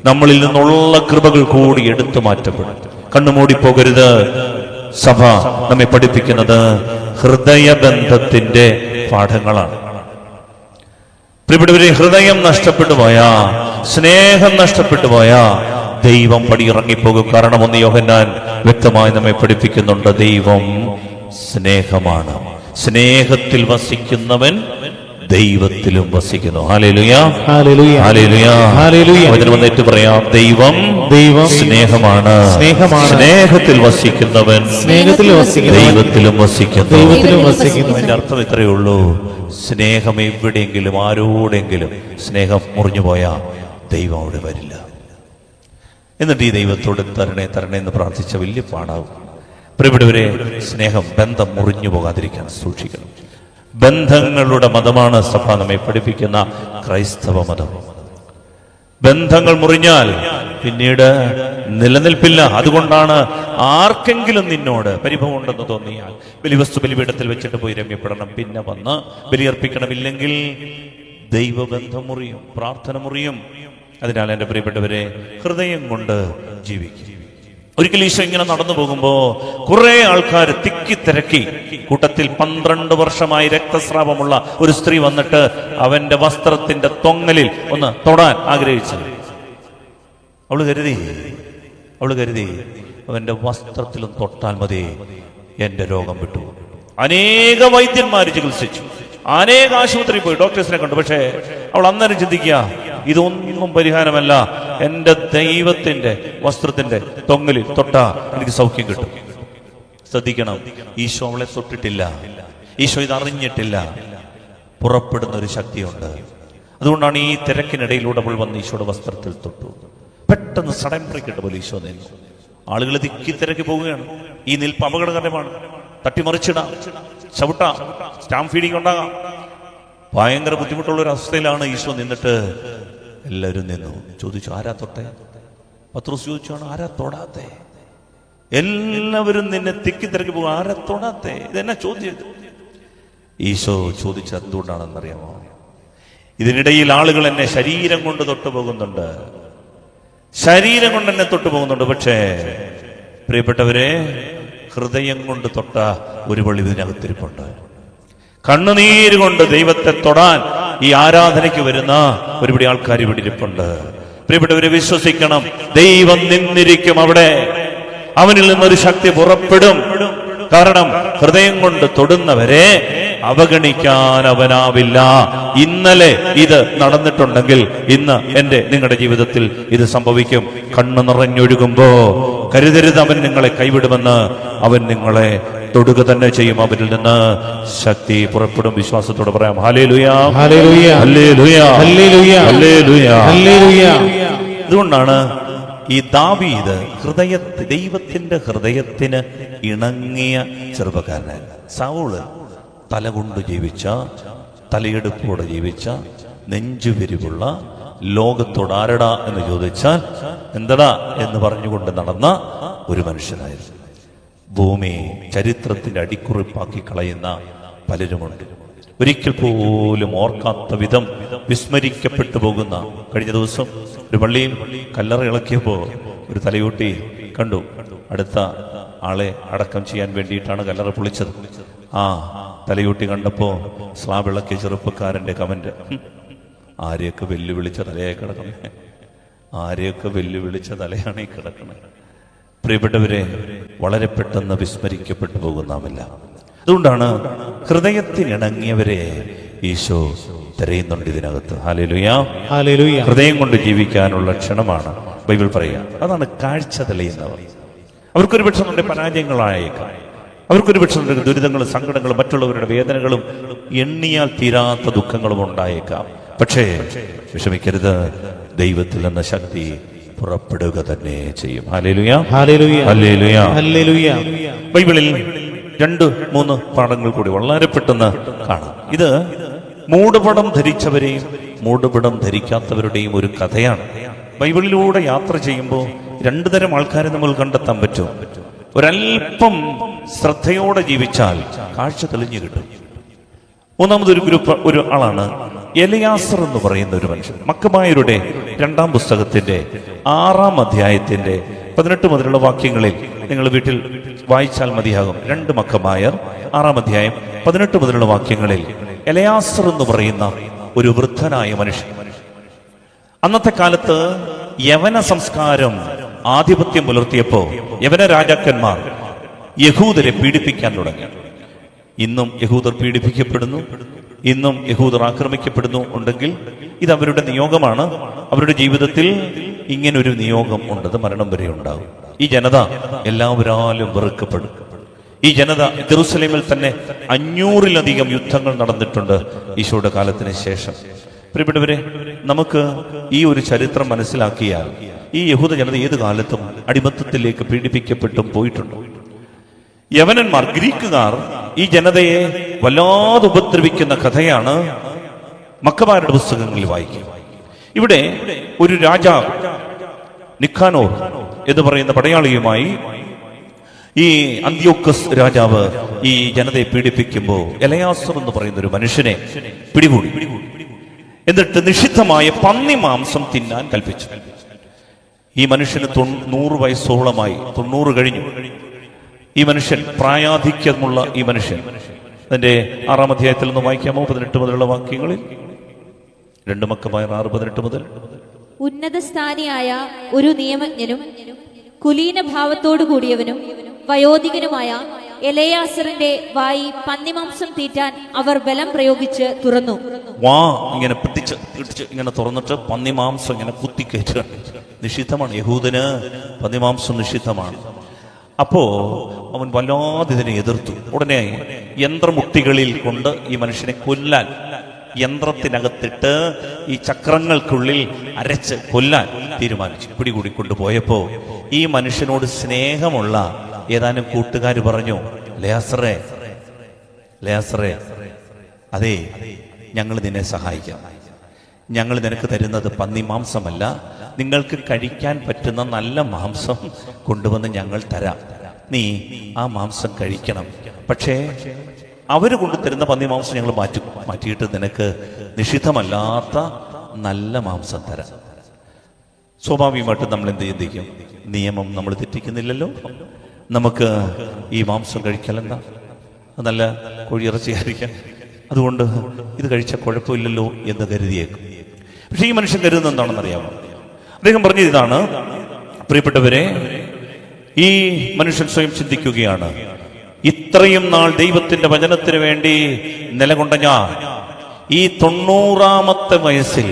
നമ്മളിൽ നിന്നുള്ള കൃപകൾ കൂടി എടുത്തു മാറ്റപ്പെടും. കണ്ണുമൂടിപ്പോകരുത്. സഭ നമ്മെ പഠിപ്പിക്കുന്നത് ഹൃദയബന്ധത്തിന്റെ പാഠങ്ങളാണ്. പ്രിയപ്പെട്ടവരെ, ഹൃദയം നഷ്ടപ്പെട്ടു പോയാ, സ്നേഹം നഷ്ടപ്പെട്ടു പോയാ ദൈവം പടിയിറങ്ങിപ്പോകും. കാരണം 1 യോഹന്നാൻ വ്യക്തമായി നമ്മെ പഠിപ്പിക്കുന്നുണ്ട്, ദൈവം സ്നേഹമാണ്, സ്നേഹത്തിൽ വസിക്കുന്നവൻ ദൈവത്തിലും വസിക്കുന്നു. Hallelujah, hallelujah, hallelujah, hallelujah. വചനം വന്നിട്ട് പറയാം, ദൈവം സ്നേഹമാണ്, സ്നേഹത്തിൽ വസിക്കുന്നവൻ ദൈവത്തിലും വസിക്കുന്നു. അതിന്റെ അർത്ഥം ഇത്രയേ ഉള്ളൂ, സ്നേഹം എവിടെയെങ്കിലും ആരോടെങ്കിലും സ്നേഹം മുറിഞ്ഞു പോയാ ദൈവം അവിടെ വരില്ല. എന്നിട്ട് ഈ ദൈവത്തോട് തരണേ എന്ന് പ്രാർത്ഥിച്ച വലിയ പാടാവും. പ്രിയപ്പെട്ടവരെ, സ്നേഹം, ബന്ധം മുറിഞ്ഞു പോകാതിരിക്കാൻ സൂക്ഷിക്കണം. ബന്ധങ്ങളുടെ മതമാണ് സഭ നമ്മെ പഠിപ്പിക്കുന്ന ക്രൈസ്തവ മതം. ബന്ധങ്ങൾ മുറിഞ്ഞാൽ പിന്നീട് നിലനിൽപ്പില്ല. അതുകൊണ്ടാണ് ആർക്കെങ്കിലും നിന്നോട് പരിഭവം ഉണ്ടെന്ന് തോന്നിയാൽ ബലിവസ്തു ബലിപീഠത്തിൽ വെച്ചിട്ട് പോയി രമ്യപ്പെടണം, പിന്നെ വന്ന് ബലിയർപ്പിക്കണമില്ലെങ്കിൽ ദൈവബന്ധം മുറിയും, പ്രാർത്ഥന മുറിയും. അതിനാൽ എൻ്റെ പ്രിയപ്പെട്ടവരെ, ഹൃദയം കൊണ്ട് ജീവിക്കും. ഒരിക്കൽ ഈശോ ഇങ്ങനെ നടന്നു പോകുമ്പോ കുറെ ആൾക്കാർ തിക്കിത്തിരക്കി. കൂട്ടത്തിൽ 12 വർഷമായി രക്തസ്രാവമുള്ള ഒരു സ്ത്രീ വന്നിട്ട് അവന്റെ വസ്ത്രത്തിന്റെ തൊങ്ങലിൽ ഒന്ന് തൊടാൻ ആഗ്രഹിച്ചു. അവള് കരുതി അവന്റെ വസ്ത്രത്തിലും തൊട്ടാൽ മതി എന്റെ രോഗം വിട്ടു. അനേക വൈദ്യന്മാർ ചികിത്സിച്ചു, അനേക ആശുപത്രി പോയി, ഡോക്ടേഴ്സിനെ കണ്ടു. പക്ഷേ അവൾ അന്നേരം ചിന്തിക്കുക, ഇതൊന്നും പരിഹാരമല്ല, എന്റെ ദൈവത്തിന്റെ വസ്ത്രത്തിന്റെ തൊങ്ങലിൽ തൊട്ടാ എനിക്ക് സൗഖ്യം കിട്ടും. ശ്രദ്ധിക്കണം, ഈശോ അവളെ തൊട്ടിട്ടില്ല, ഈശോ ഇതറിഞ്ഞിട്ടില്ല. പുറപ്പെടുന്ന ഒരു ശക്തിയുണ്ട്. അതുകൊണ്ടാണ് ഈ തിരക്കിനിടയിലൂടെ അവൾ വന്ന് ഈശോയുടെ വസ്ത്രത്തിൽ തൊട്ടു. പെട്ടെന്ന് സഡൻ ബ്രേക്ക് ഇട്ട പോലെ ഈശോ നിന്നു. ആളുകൾ തിക്കി തിരക്കി പോവുകയാണ്. ഈ നിൽപ്പ് അപകടകരമാണ്. തട്ടിമറിച്ചിടാം, ചവിട്ടാം, സ്റ്റാമ്പ് ഫീഡിങ് ഉണ്ടാകാം. ഭയങ്കര ബുദ്ധിമുട്ടുള്ള ഒരു അവസ്ഥയിലാണ് ഈശോ നിന്നിട്ട്. എല്ലാവരും നിന്നു. ചോദിച്ചു, ആരാ തൊട്ടേ? പത്രോസ് ചോദിച്ചാണ്, ആരാ തൊടാത്തെ? എല്ലാവരും നിന്നെ തിക്കി തിരക്കി പോകും, ആരാ തൊടാത്തെ? ഇതെന്നാ ചോദ്യം? ഈശോ ചോദിച്ചത് എന്തുകൊണ്ടാണെന്നറിയാമോ? ഇതിനിടയിൽ ആളുകൾ എന്നെ ശരീരം കൊണ്ട് തൊട്ടുപോകുന്നുണ്ട്, ശരീരം കൊണ്ട് എന്നെ തൊട്ടുപോകുന്നുണ്ട്. പക്ഷേ പ്രിയപ്പെട്ടവരെ, ഹൃദയം കൊണ്ട് തൊട്ട ഒരു വഴി ഇതിനകത്തിരിപ്പുണ്ട്. കണ്ണുനീര് കൊണ്ട് ദൈവത്തെ തൊടാൻ ഈ ആരാധനയ്ക്ക് വരുന്ന ഒരുപടി ആൾക്കാർ ഇവിടെ ഇരിപ്പുണ്ട്. പ്രിയപ്പെട്ടവരെ, വിശ്വസിക്കണം, ദൈവം നിന്നിരിക്കും അവിടെ. അവനിൽ നിന്നൊരു ശക്തി പുറപ്പെടും. കാരണം ഹൃദയം കൊണ്ട് തൊടുന്നവരെ അവഗണിക്കാൻ അവനാവില്ല. ഇന്നലെ ഇത് നടന്നിട്ടുണ്ടെങ്കിൽ ഇന്ന് നിങ്ങളുടെ ജീവിതത്തിൽ ഇത് സംഭവിക്കും. കണ്ണ് നിറഞ്ഞൊഴുകുമ്പോ കരുതരുത്, അവൻ നിങ്ങളെ കൈവിടുമെന്ന്. അവൻ നിങ്ങളെ തൊടുക തന്നെ ചെയ്യും. അവരിൽ നിന്ന് ശക്തി പുറപ്പെടും. വിശ്വാസത്തോടെ പറയാം, hallelujah, hallelujah, hallelujah, hallelujah, hallelujah, hallelujah. അതുകൊണ്ടാണ് ഈ ദാവീദ് ദൈവത്തിന്റെ ഹൃദയത്തിന് ഇണങ്ങിയ ചെറുപ്പക്കാരനാണ്. സൗള് തലകൊണ്ട് ജീവിച്ച, തലയെടുപ്പോടെ ജീവിച്ച, നെഞ്ചുവിരിവുള്ള, ലോകത്തോട് ആരടാ എന്ന് ചോദിച്ചാൽ എന്തടാ എന്ന് പറഞ്ഞുകൊണ്ട് നടന്ന ഒരു മനുഷ്യനായിരുന്നു. ഭൂമി ചരിത്രത്തിന്റെ അടിക്കുറിപ്പാക്കി കളയുന്ന പലരുമുണ്ട്. ഒരിക്കൽ പോലും ഓർക്കാത്ത വിധം വിസ്മരിക്കപ്പെട്ടു പോകുന്ന. കഴിഞ്ഞ ദിവസം ഒരു പള്ളിയിൽ കല്ലറ ഇളക്കിയപ്പോ ഒരു തലയൂട്ടി കണ്ടു. അടുത്ത ആളെ അടക്കം ചെയ്യാൻ വേണ്ടിയിട്ടാണ് കല്ലറ പൊളിച്ചത്. ആ തലയൂട്ടി കണ്ടപ്പോ സ്ലാബ് ഇളക്കിയ ചെറുപ്പക്കാരന്റെ കമന്റ്, ആരെയൊക്കെ വെല്ലുവിളിച്ച തലയായി കിടക്കണേ, ആരെയൊക്കെ വെല്ലുവിളിച്ച തലയാണ് ഈ കിടക്കണേ. പ്രിയപ്പെട്ടവരെ, വളരെ പെട്ടെന്ന് വിസ്മരിക്കപ്പെട്ടു പോകുന്നാമില്ല. അതുകൊണ്ടാണ് ഹൃദയത്തിനിണങ്ങിയവരെ ഈശോ തിരയുന്നുണ്ട് ഇതിനകത്ത്. Hallelujah, hallelujah. ഹൃദയം കൊണ്ട് ജീവിക്കാനുള്ള ക്ഷണമാണ് ബൈബിൾ പറയുക. അതാണ് കാഴ്ച തെളിയുന്നവർ. അവർക്കൊരു പക്ഷെ നമ്മുടെ പരാജയങ്ങളായേക്കാം, അവർക്കൊരു പക്ഷെ നമ്മുടെ ദുരിതങ്ങളും സങ്കടങ്ങളും മറ്റുള്ളവരുടെ വേദനകളും എണ്ണിയാൽ തീരാത്ത ദുഃഖങ്ങളും ഉണ്ടായേക്കാം. പക്ഷേ വിഷമിക്കരുത്, ദൈവത്തിൽ നിന്ന് ശക്തി പുറപ്പെടുക തന്നെ ചെയ്യും. Hallelujah, hallelujah, hallelujah, hallelujah. ബൈബിളിൽ 2-3 പാഠങ്ങൾ കൂടി വളരെ പെട്ടെന്ന് കാണാം. ഇത് മൂടുപടം ധരിച്ചവരെയും മൂടുപടം ധരിക്കാത്തവരുടെയും ഒരു കഥയാണ്. ബൈബിളിലൂടെ യാത്ര ചെയ്യുമ്പോൾ 2 തരം ആൾക്കാരെ നമ്മൾ കണ്ടെത്താൻ പറ്റും. ഒരൽപ്പം ശ്രദ്ധയോടെ ജീവിച്ചാൽ കാഴ്ച തെളിഞ്ഞു കിട്ടും. ഒന്നാമതൊരു ഗ്രൂപ്പ്, ഒരു ആളാണ് എലിയാസർ എന്ന് പറയുന്ന ഒരു മനുഷ്യൻ. മക്കബായരുടെ 2-ാം പുസ്തകത്തിന്റെ 6-ാം അധ്യായത്തിന്റെ 18 മുതലുള്ള വാക്യങ്ങളിൽ നിങ്ങൾ വീട്ടിൽ വായിച്ചാൽ മതിയാകും. 2 മക്കബായർ 6-ാം അധ്യായം 18 മുതലുള്ള വാക്യങ്ങളിൽ എലിയാസർ എന്ന് പറയുന്ന ഒരു വൃദ്ധനായ മനുഷ്യൻ. അന്നത്തെ കാലത്ത് യവന സംസ്കാരം ആധിപത്യം പുലർത്തിയപ്പോ യവന രാജാക്കന്മാർ യഹൂദരെ പീഡിപ്പിക്കാൻ തുടങ്ങി. ഇന്നും യഹൂദർ പീഡിപ്പിക്കപ്പെടുന്നു, ഇന്നും യഹൂദർ ആക്രമിക്കപ്പെടുന്നു ഉണ്ടെങ്കിൽ ഇത് അവരുടെ നിയോഗമാണ്. അവരുടെ ജീവിതത്തിൽ ഇങ്ങനൊരു നിയോഗം ഉണ്ടത് മരണം വരെ ഉണ്ടാകും. ഈ ജനത എല്ലാവരാലും വെറുക്കപ്പെടും. ഈ ജനത ജെറുസലേമിൽ തന്നെ 500-ലധികം യുദ്ധങ്ങൾ നടന്നിട്ടുണ്ട് ഈശോയുടെ കാലത്തിന് ശേഷം. പ്രിയപ്പെട്ടവരെ, നമുക്ക് ഈ ഒരു ചരിത്രം മനസ്സിലാക്കിയാൽ ഈ യഹൂദ ജനത ഏത് കാലത്തും അടിമത്തത്തിലേക്ക് പീഡിപ്പിക്കപ്പെട്ടും പോയിട്ടുണ്ട്. യവനന്മാർ, ഗ്രീക്കുകാർ ഈ ജനതയെ വല്ലാതെ ഉപദ്രവിക്കുന്ന കഥയാണ് മക്കബായരുടെ പുസ്തകങ്ങളിൽ വായിക്കുക. ഇവിടെ ഒരു രാജാവ് നിക്കാനോർ എന്ന് പറയുന്ന പടയാളിയുമായി ഈ അന്ത്യോക്കസ് രാജാവ് ഈ ജനതയെ പീഡിപ്പിക്കുമ്പോൾ എലയാസർ എന്ന് പറയുന്ന ഒരു മനുഷ്യനെ പിടികൂടി. എന്നിട്ട് നിഷിദ്ധമായ പന്നി മാംസം തിന്നാൻ കൽപ്പിച്ചു. ഈ മനുഷ്യന് 100 വയസ്സോളമായി, 90 കഴിഞ്ഞു. ഈ മനുഷ്യൻ, പ്രായാധിക്യമുള്ള ഈ മനുഷ്യൻ, അതിന്റെ 6-ാം അധ്യായത്തിൽ നിന്ന് വായിക്കാമോ? 18 മുതലുള്ള വാക്യങ്ങളിൽ. 2 മക്കബായർ 6:18 മുതൽ. ഉന്നതസ്ഥാനിയായ ഒരു നിയമജ്ഞനും കുലീനഭാവത്തോടു കൂടിയവനും വയോധികനുമായ എലയാസറിന്റെ വായി പന്നിമാംസം തീറ്റാൻ അവർ ബലം പ്രയോഗിച്ച് തുറന്നു. വാ ഇങ്ങനെ പിടിച്ച് ഇങ്ങനെ തുറന്നിട്ട് പന്നിമാംസം ഇങ്ങനെ കുത്തിക്കയറ്റുക. നിഷിദ്ധമാണ്. യഹൂദന് പന്നിമാംസം നിഷിദ്ധമാണ്. അപ്പോ അവൻ വല്ലാതെ ഇതിനെ എതിർത്തു. ഉടനെ യന്ത്രമുട്ടികളിൽ കൊണ്ട് ഈ മനുഷ്യനെ കൊല്ലാൻ, യന്ത്രത്തിനകത്തിട്ട് ഈ ചക്രങ്ങൾക്കുള്ളിൽ അരച്ച് കൊല്ലാൻ തീരുമാനിച്ചു. പിടികൂടി കൊണ്ടുപോയപ്പോ ഈ മനുഷ്യനോട് സ്നേഹമുള്ള ഏതാനും കൂട്ടുകാർ പറഞ്ഞു, ലേസറേ, അതെ, ഞങ്ങൾ നിന്നെ സഹായിക്കാം. ഞങ്ങൾ നിനക്ക് തരുന്നത് പന്നി മാംസമല്ല, നിങ്ങൾക്ക് കഴിക്കാൻ പറ്റുന്ന നല്ല മാംസം കൊണ്ടുവന്ന് ഞങ്ങൾ തരാം. നീ ആ മാംസം കഴിക്കണം. പക്ഷേ അവർ കൊണ്ടുതരുന്ന പന്നി മാംസം ഞങ്ങൾ മാറ്റിയിട്ട് നിനക്ക് നിഷിദ്ധമല്ലാത്ത നല്ല മാംസം തരാം. സ്വാഭാവികമായിട്ട് നമ്മൾ എന്ത് ചിന്തിക്കും? നിയമം നമ്മൾ തെറ്റിക്കുന്നില്ലല്ലോ, നമുക്ക് ഈ മാംസം കഴിക്കലെന്താ, നല്ല കോഴിയിറച്ചിയായിരിക്കാം, അതുകൊണ്ട് ഇത് കഴിച്ച കുഴപ്പമില്ലല്ലോ എന്ന് കരുതിയേക്കും. പക്ഷെ ഈ മനുഷ്യൻ കരുതുന്നത് എന്താണെന്നറിയാമോ? അദ്ദേഹം പറഞ്ഞത് ഇതാണ്, പ്രിയപ്പെട്ടവരെ, ഈ മനുഷ്യൻ സ്വയം ചിന്തിക്കുകയാണ്, ഇത്രയും നാൾ ദൈവത്തിന്റെ വചനത്തിന് വേണ്ടി നിലകൊണ്ട ഞാൻ ഈ 90-ാമത്തെ വയസ്സിൽ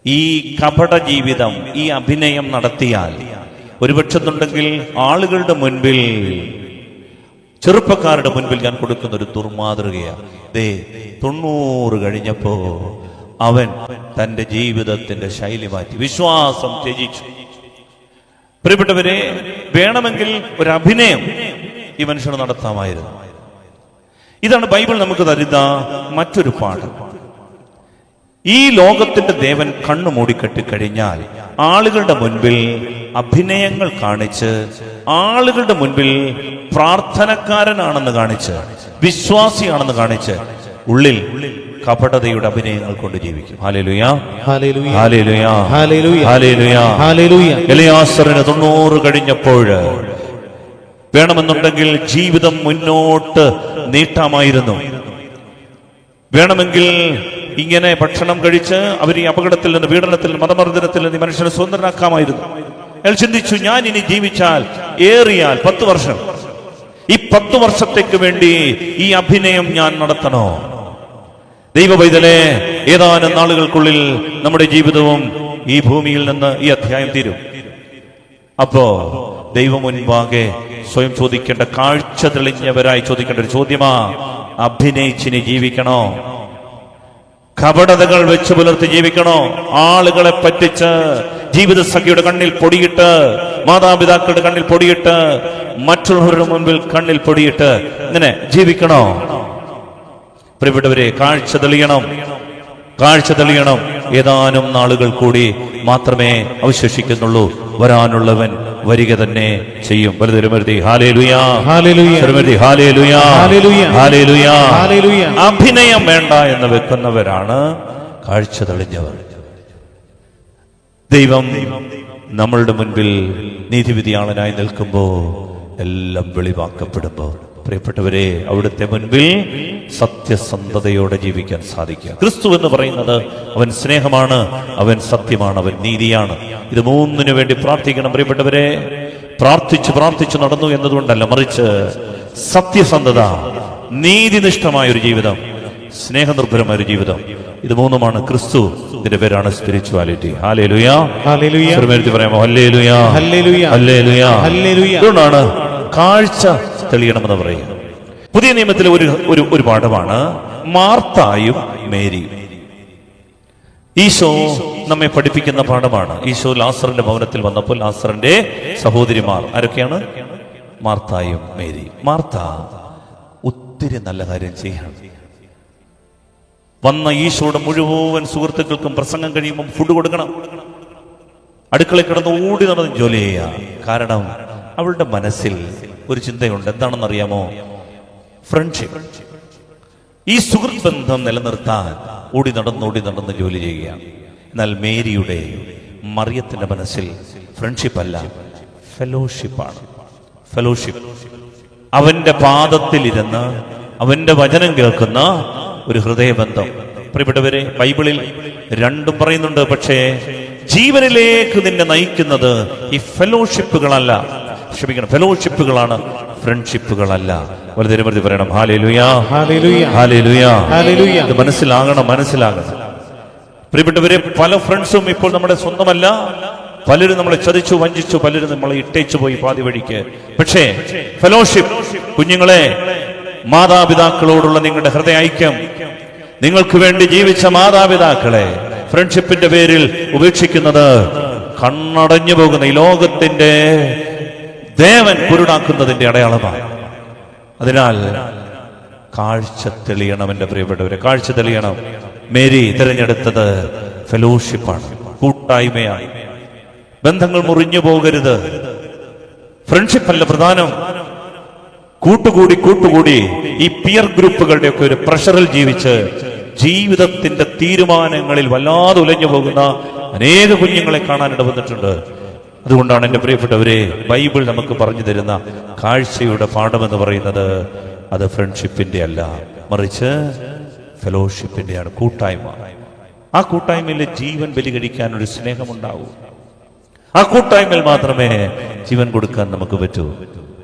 ഈ കപട ജീവിതം, ഈ അഭിനയം നടത്തിയാൽ ഒരുപക്ഷെന്നുണ്ടെങ്കിൽ ആളുകളുടെ മുൻപിൽ, ചെറുപ്പക്കാരുടെ മുൻപിൽ ഞാൻ കൊടുക്കുന്ന ഒരു ദുർമാതൃകയാണ്. 90 കഴിഞ്ഞപ്പോ അവൻ തന്റെ ജീവിതത്തിന്റെ ശൈലി മാറ്റി, വിശ്വാസം ത്യജിച്ചു. പ്രിയപ്പെട്ടവരെ, വേണമെങ്കിൽ ഒരു അഭിനയം ഈ മനുഷ്യന് നടത്താമായിരുന്നു. ഇതാണ് ബൈബിൾ നമുക്ക് തരുന്ന മറ്റൊരു പാഠം. ഈ ലോകത്തിന്റെ ദേവൻ കണ്ണു മൂടിക്കെട്ടിക്കഴിഞ്ഞാൽ ആളുകളുടെ മുൻപിൽ അഭിനയങ്ങൾ കാണിച്ച്, ആളുകളുടെ മുൻപിൽ പ്രാർത്ഥനക്കാരനാണെന്ന് കാണിച്ച്, വിശ്വാസിയാണെന്ന് കാണിച്ച്, ഉള്ളിൽ കപടതയുടെ അഭിനയങ്ങൾ കൊണ്ട് ജീവിക്കും. Hallelujah, hallelujah, hallelujah, hallelujah, hallelujah. എലയാസറിന് 90 കഴിഞ്ഞപ്പോൾ വേണമെന്നുണ്ടെങ്കിൽ ജീവിതം മുന്നോട്ട് നീട്ടാമായിരുന്നു. വേണമെങ്കിൽ ഇങ്ങനെ ഭക്ഷണം കഴിച്ച് അവർ ഈ അപകടത്തിൽ നിന്ന്, പീഡനത്തിൽ നിന്ന്, മതമർദ്ദനത്തിൽ നിന്ന് മനുഷ്യനെ സ്വതന്ത്രനാക്കാമായിരുന്നു. അയാൾ ചിന്തിച്ചു, ഞാൻ ഇനി ജീവിച്ചാൽ ഏറിയാൽ 10 വർഷം, ഈ 10 വർഷത്തേക്ക് വേണ്ടി ഈ അഭിനയം ഞാൻ നടത്തണോ? ദൈവവൈതലേ, ഏതാനും നാളുകൾക്കുള്ളിൽ നമ്മുടെ ജീവിതവും ഈ ഭൂമിയിൽ നിന്ന് ഈ അധ്യായം തീരും. അപ്പോ ദൈവം മുൻപാകെ സ്വയം ചോദിക്കേണ്ട, കാഴ്ച തെളിഞ്ഞവരായി ചോദിക്കേണ്ട ഒരു ചോദ്യമാ, അഭിനയിച്ചിനി ജീവിക്കണോ? കപടതകൾ വെച്ച് പുലർത്തി ജീവിക്കണോ? ആളുകളെ പറ്റിച്ച്, ജീവിതസഖിയുടെ കണ്ണിൽ പൊടിയിട്ട്, മാതാപിതാക്കളുടെ കണ്ണിൽ പൊടിയിട്ട്, മറ്റുള്ളവരുടെ മുൻപിൽ കണ്ണിൽ പൊടിയിട്ട് ഇങ്ങനെ ജീവിക്കണോ? പ്രിയപ്പെട്ടവരെ, കാഴ്ച തെളിയണം, കാഴ്ച തെളിയണം. ഏതാനും നാളുകൾ കൂടി മാത്രമേ അവശേഷിക്കുന്നുള്ളൂ. വരാനുള്ളവൻ വരിക തന്നെ ചെയ്യും. വലുതിരുമരുതി hallelujah, hallelujah, hallelujah, hallelujah, hallelujah. അഭിനയം വേണ്ട എന്ന് വെക്കുന്നവരാണ് കാഴ്ച തെളിഞ്ഞവർ. ദൈവം നമ്മളുടെ മുൻപിൽ നീതിവിധിയാളനായി നിൽക്കുമ്പോ, എല്ലാം വെളിവാക്കപ്പെടുമ്പോ, പ്രിയപ്പെട്ടവരെ, അവിടുത്തെ മുൻപിൽ സത്യസന്ധതയോടെ ജീവിക്കാൻ സാധിക്കുക. ക്രിസ്തു എന്ന് പറയുന്നത് അവൻ സ്നേഹമാണ്, അവൻ സത്യമാണ്, അവൻ നീതിയാണ്. ഇത് മൂന്നിനു വേണ്ടി പ്രാർത്ഥിക്കണം. പ്രിയപ്പെട്ടവരെ, പ്രാർത്ഥിച്ചു നടന്നു എന്നതുകൊണ്ടല്ല, മറിച്ച് സത്യസന്ധത, നീതിനിഷ്ഠമായ ഒരു ജീവിതം, സ്നേഹനിർഭരമായ ഒരു ജീവിതം, ഇത് മൂന്നുമാണ് ക്രിസ്തു. ഇതിന്റെ പേരാണ് സ്പിരിച്വാലിറ്റി. Hallelujah, hallelujah. പറയാമോ? Hallelujah, hallelujah, hallelujah, hallelujah. അതുകൊണ്ടാണ് കാഴ്ച തെളിയണമെന്ന് പറയുക. പുതിയ നിയമത്തിലെ ഒരു പാഠമാണ് മാർത്തായും മേരിയും. ഈശോ നമ്മെ പഠിപ്പിക്കുന്ന പാഠമാണ്. ഈശോ ലാസറിന്റെ ഭവനത്തിൽ വന്നപ്പോൾ ലാസറിന്റെ സഹോദരിമാർ ആരൊക്കെയാണ്? മാർത്തായും മേരിയും. മാർത്ത ഒത്തിരി നല്ല കാര്യം ചെയ്യണം. വന്ന ഈശോയുടെ മുഴുവൻ സുഹൃത്തുക്കൾക്കും പ്രസംഗം കഴിയുമ്പോൾ ഫുഡ് കൊടുക്കണം. അടുക്കളയിൽ കിടന്ന് ഓടി നടന്ന് ജോലി ചെയ്യുക. കാരണം അവളുടെ മനസ്സിൽ ഒരു ചിന്തയുണ്ട്. എന്താണെന്നറിയാമോ? ഫ്രണ്ട്ഷിപ്പ്. ഈ സുഹൃത്ത് ബന്ധം നിലനിർത്താൻ ഓടി നടന്ന് ജോലി ചെയ്യുകയാണ്. എന്നാൽ മേരിയുടെ, മറിയത്തിന്റെ മനസ്സിൽ ഫ്രണ്ട്ഷിപ്പ് അല്ല, ഫെലോഷിപ്പാണ്. ഫെലോഷിപ്പ്. അവന്റെ പാദത്തിലിരുന്ന് അവന്റെ വചനം കേൾക്കുന്ന ഒരു ഹൃദയബന്ധം. പ്രിയപ്പെട്ടവരെ, ബൈബിളിൽ രണ്ടും പറയുന്നുണ്ട്. പക്ഷേ ജീവനിലേക്ക് നിന്നെ നയിക്കുന്നത് ഈ ഫെലോഷിപ്പുകളല്ല, ഫെലോഷിപ്പുകളാണ്, ഫ്രണ്ട്ഷിപ്പുകളല്ല. വളരെ പറയണം ഹല്ലേലൂയ, ഹല്ലേലൂയ, ഹല്ലേലൂയ, ഹല്ലേലൂയ. ഇത് മനസ്സിലാകണം. പ്രിയപ്പെട്ടവരെ, പല ഫ്രണ്ട്സും ഇപ്പോൾ നമ്മുടെ സ്വന്തമല്ല. പലരും നമ്മളെ ചതിച്ചു, വഞ്ചിച്ചു, പലരും നമ്മളെ ഇട്ടേച്ചു പോയി പാതി വഴിക്ക്. പക്ഷേ ഫെലോഷിപ്പ്, കുഞ്ഞുങ്ങളെ, മാതാപിതാക്കളോടുള്ള നിങ്ങളുടെ ഹൃദയ ഐക്യം, നിങ്ങൾക്ക് വേണ്ടി ജീവിച്ച മാതാപിതാക്കളെ ഫ്രണ്ട്ഷിപ്പിന്റെ പേരിൽ ഉപേക്ഷിക്കുന്നത് കണ്ണടഞ്ഞു പോകുന്ന ഈ ലോകത്തിന്റെ ദേവൻ കുരുടാക്കുന്നതിന്റെ അടയാളമാണ്. അതിനാൽ കാഴ്ച തെളിയണം. എന്റെ പ്രിയപ്പെട്ടവരെ, കാഴ്ച തെളിയണം. മേരി തിരഞ്ഞെടുത്തത് ഫെലോഷിപ്പാണ്, കൂട്ടായ്മയാണ്. ബന്ധങ്ങൾ മുറിഞ്ഞു പോകരുത്. ഫ്രണ്ട്ഷിപ്പല്ല പ്രധാനം. കൂട്ടുകൂടി ഈ പിയർ ഗ്രൂപ്പുകളുടെ ഒക്കെ ഒരു പ്രഷറിൽ ജീവിച്ച് ജീവിതത്തിന്റെ തീരുമാനങ്ങളിൽ വല്ലാതെ ഉലഞ്ഞു പോകുന്ന അനേക കുഞ്ഞുങ്ങളെ കാണാനിട വന്നിട്ടുണ്ട്. അതുകൊണ്ടാണ് എന്റെ പ്രിയപ്പെട്ടവരെ, ബൈബിൾ നമുക്ക് പറഞ്ഞു തരുന്ന കാഴ്ചയുടെ പാഠമെന്ന് പറയുന്നത് അത് ഫ്രണ്ട്ഷിപ്പിന്റെ അല്ല, മറിച്ച് ഫെലോഷിപ്പിന്റെയാണ്, കൂട്ടായ്മ. ആ കൂട്ടായ്മയിൽ ജീവൻ ബലി കഴിക്കാൻ ഒരു സ്നേഹമുണ്ടാവൂ. ആ കൂട്ടായ്മയിൽ മാത്രമേ ജീവൻ കൊടുക്കാൻ നമുക്ക് പറ്റൂ.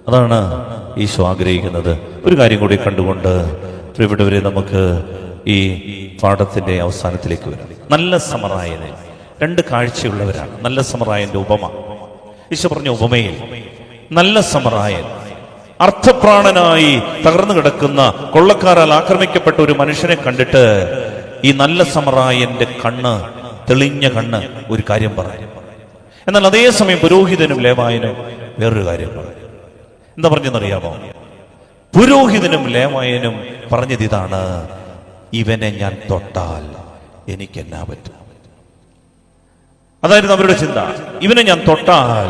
അതാണ് ഈശോ ആഗ്രഹിക്കുന്നത്. ഒരു കാര്യം കൂടി കണ്ടുകൊണ്ട് പ്രിയപ്പെട്ടവരെ, നമുക്ക് ഈ പാഠത്തിന്റെ അവസാനത്തിലേക്ക് വരാം. നല്ല സമറായന് രണ്ട് കാഴ്ചയുള്ളവരാണ്. നല്ല സമറായന്റെ ഉപമ ഈശോ പറഞ്ഞ ഉപമയിൽ നല്ല സമറായൻ അർത്ഥപ്രാണനായി തകർന്നു കിടക്കുന്ന, കൊള്ളക്കാരാൽ ആക്രമിക്കപ്പെട്ട ഒരു മനുഷ്യനെ കണ്ടിട്ട് ഈ നല്ല സമറായന്റെ കണ്ണ്, തെളിഞ്ഞ കണ്ണ്, ഒരു കാര്യം പറഞ്ഞു. എന്നാൽ അതേസമയം പുരോഹിതനും ലേവായനും വേറൊരു കാര്യം പറഞ്ഞു. എന്താ പറഞ്ഞെന്നറിയാമോ? പുരോഹിതനും ലേവായനും പറഞ്ഞത് ഇതാണ്: ഇവനെ ഞാൻ തൊട്ടാൽ എനിക്കെന്നാ പറ്റും. അതായിരുന്നു അവരുടെ ചിന്ത. ഇവനെ ഞാൻ തൊട്ടാൽ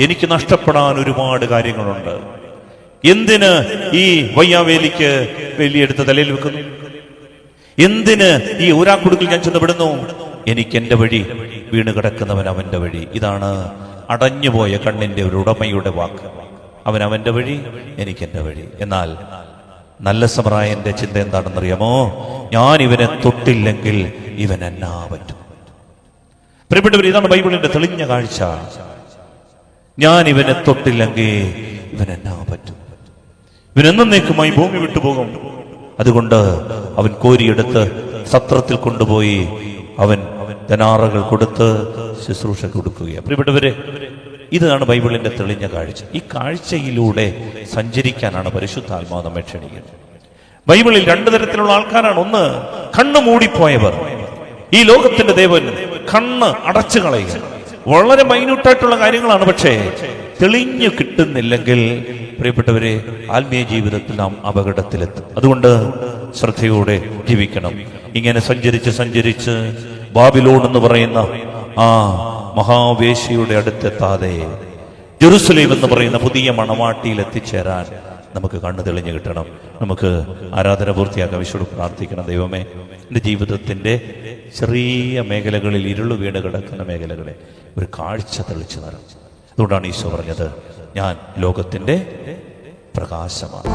എനിക്ക് നഷ്ടപ്പെടാൻ ഒരുപാട് കാര്യങ്ങളുണ്ട്. എന്തിന് ഈ വയ്യാവേലിക്ക് വേലിയെടുത്ത് തലയിൽ വെക്കുന്നു? എന്തിന് ഈ ഊരാക്കുടുക്കിൽ ഞാൻ ചെന്ന് വിടുന്നു? എനിക്ക് എന്റെ വഴി, വീണ് കിടക്കുന്നവൻ അവന്റെ വഴി. ഇതാണ് അടഞ്ഞുപോയ കണ്ണിന്റെ ഒരു ഉടമയുടെ വാക്ക്. അവൻ അവന്റെ വഴി, എനിക്ക് എന്റെ വഴി. എന്നാൽ നല്ല സമറായന്റെ ചിന്ത എന്താണെന്നറിയാമോ? ഞാൻ ഇവനെ തൊട്ടില്ലെങ്കിൽ ഇവൻ എന്നാ പറ്റും. പ്രിയപ്പെട്ടവർ, ഇതാണ് ബൈബിളിന്റെ തെളിഞ്ഞ കാഴ്ച. ഞാൻ ഇവനെ തൊട്ടില്ലെങ്കിൽ ഇവൻ എന്നാ പറ്റും? ഇവൻ എന്നേക്കുമായി ഭൂമി വിട്ടുപോകും. അതുകൊണ്ട് അവൻ കോരിയെടുത്ത് സത്രത്തിൽ കൊണ്ടുപോയി അവൻ ധനാറകൾ കൊടുത്ത് ശുശ്രൂഷ കൊടുക്കുകയാണ്. പ്രിയപ്പെട്ടവരെ, ഇതാണ് ബൈബിളിന്റെ തെളിഞ്ഞ കാഴ്ച. ഈ കാഴ്ചയിലൂടെ സഞ്ചരിക്കാനാണ് പരിശുദ്ധാത്മാവ് നമ്മെ ക്ഷണിക്കുന്നത്. ബൈബിളിൽ രണ്ടു തരത്തിലുള്ള ആൾക്കാരാണ്. ഒന്ന്, കണ്ണു മൂടിപ്പോയവർ. ഈ ലോകത്തിന്റെ ദേവൻ കണ്ണ് അടച്ചു കളയുക. വളരെ മൈന്യൂട്ടായിട്ടുള്ള കാര്യങ്ങളാണ്, പക്ഷേ തെളിഞ്ഞു കിട്ടുന്നില്ലെങ്കിൽ പ്രിയപ്പെട്ടവരെ, ആത്മീയ ജീവിതത്തിൽ നാം അപകടത്തിലെത്തും. അതുകൊണ്ട് ശ്രദ്ധയോടെ ജീവിക്കണം. ഇങ്ങനെ സഞ്ചരിച്ച് ബാബിലോൺ എന്ന് പറയുന്ന ആ മഹാവേശിയുടെ അടുത്തെത്താതെ ജെറുസലേം എന്ന് പറയുന്ന പുതിയ മണവാട്ടിയിൽ എത്തിച്ചേരാൻ നമുക്ക് കണ്ണു തെളിഞ്ഞു കിട്ടണം. നമുക്ക് ആരാധന പൂർത്തിയാക്കാൻ വിശുദ്ധ പ്രാർത്ഥിക്കണം. ദൈവമേ, എൻ്റെ ജീവിതത്തിൻ്റെ ചെറിയ മേഖലകളിൽ ഇരുളു വീണ് കിടക്കുന്ന മേഖലകളെ ഒരു കാഴ്ച തെളിച്ചു തരണം. അതുകൊണ്ടാണ് ഈശോ പറഞ്ഞത്, ഞാൻ ലോകത്തിൻ്റെ പ്രകാശമാണ്.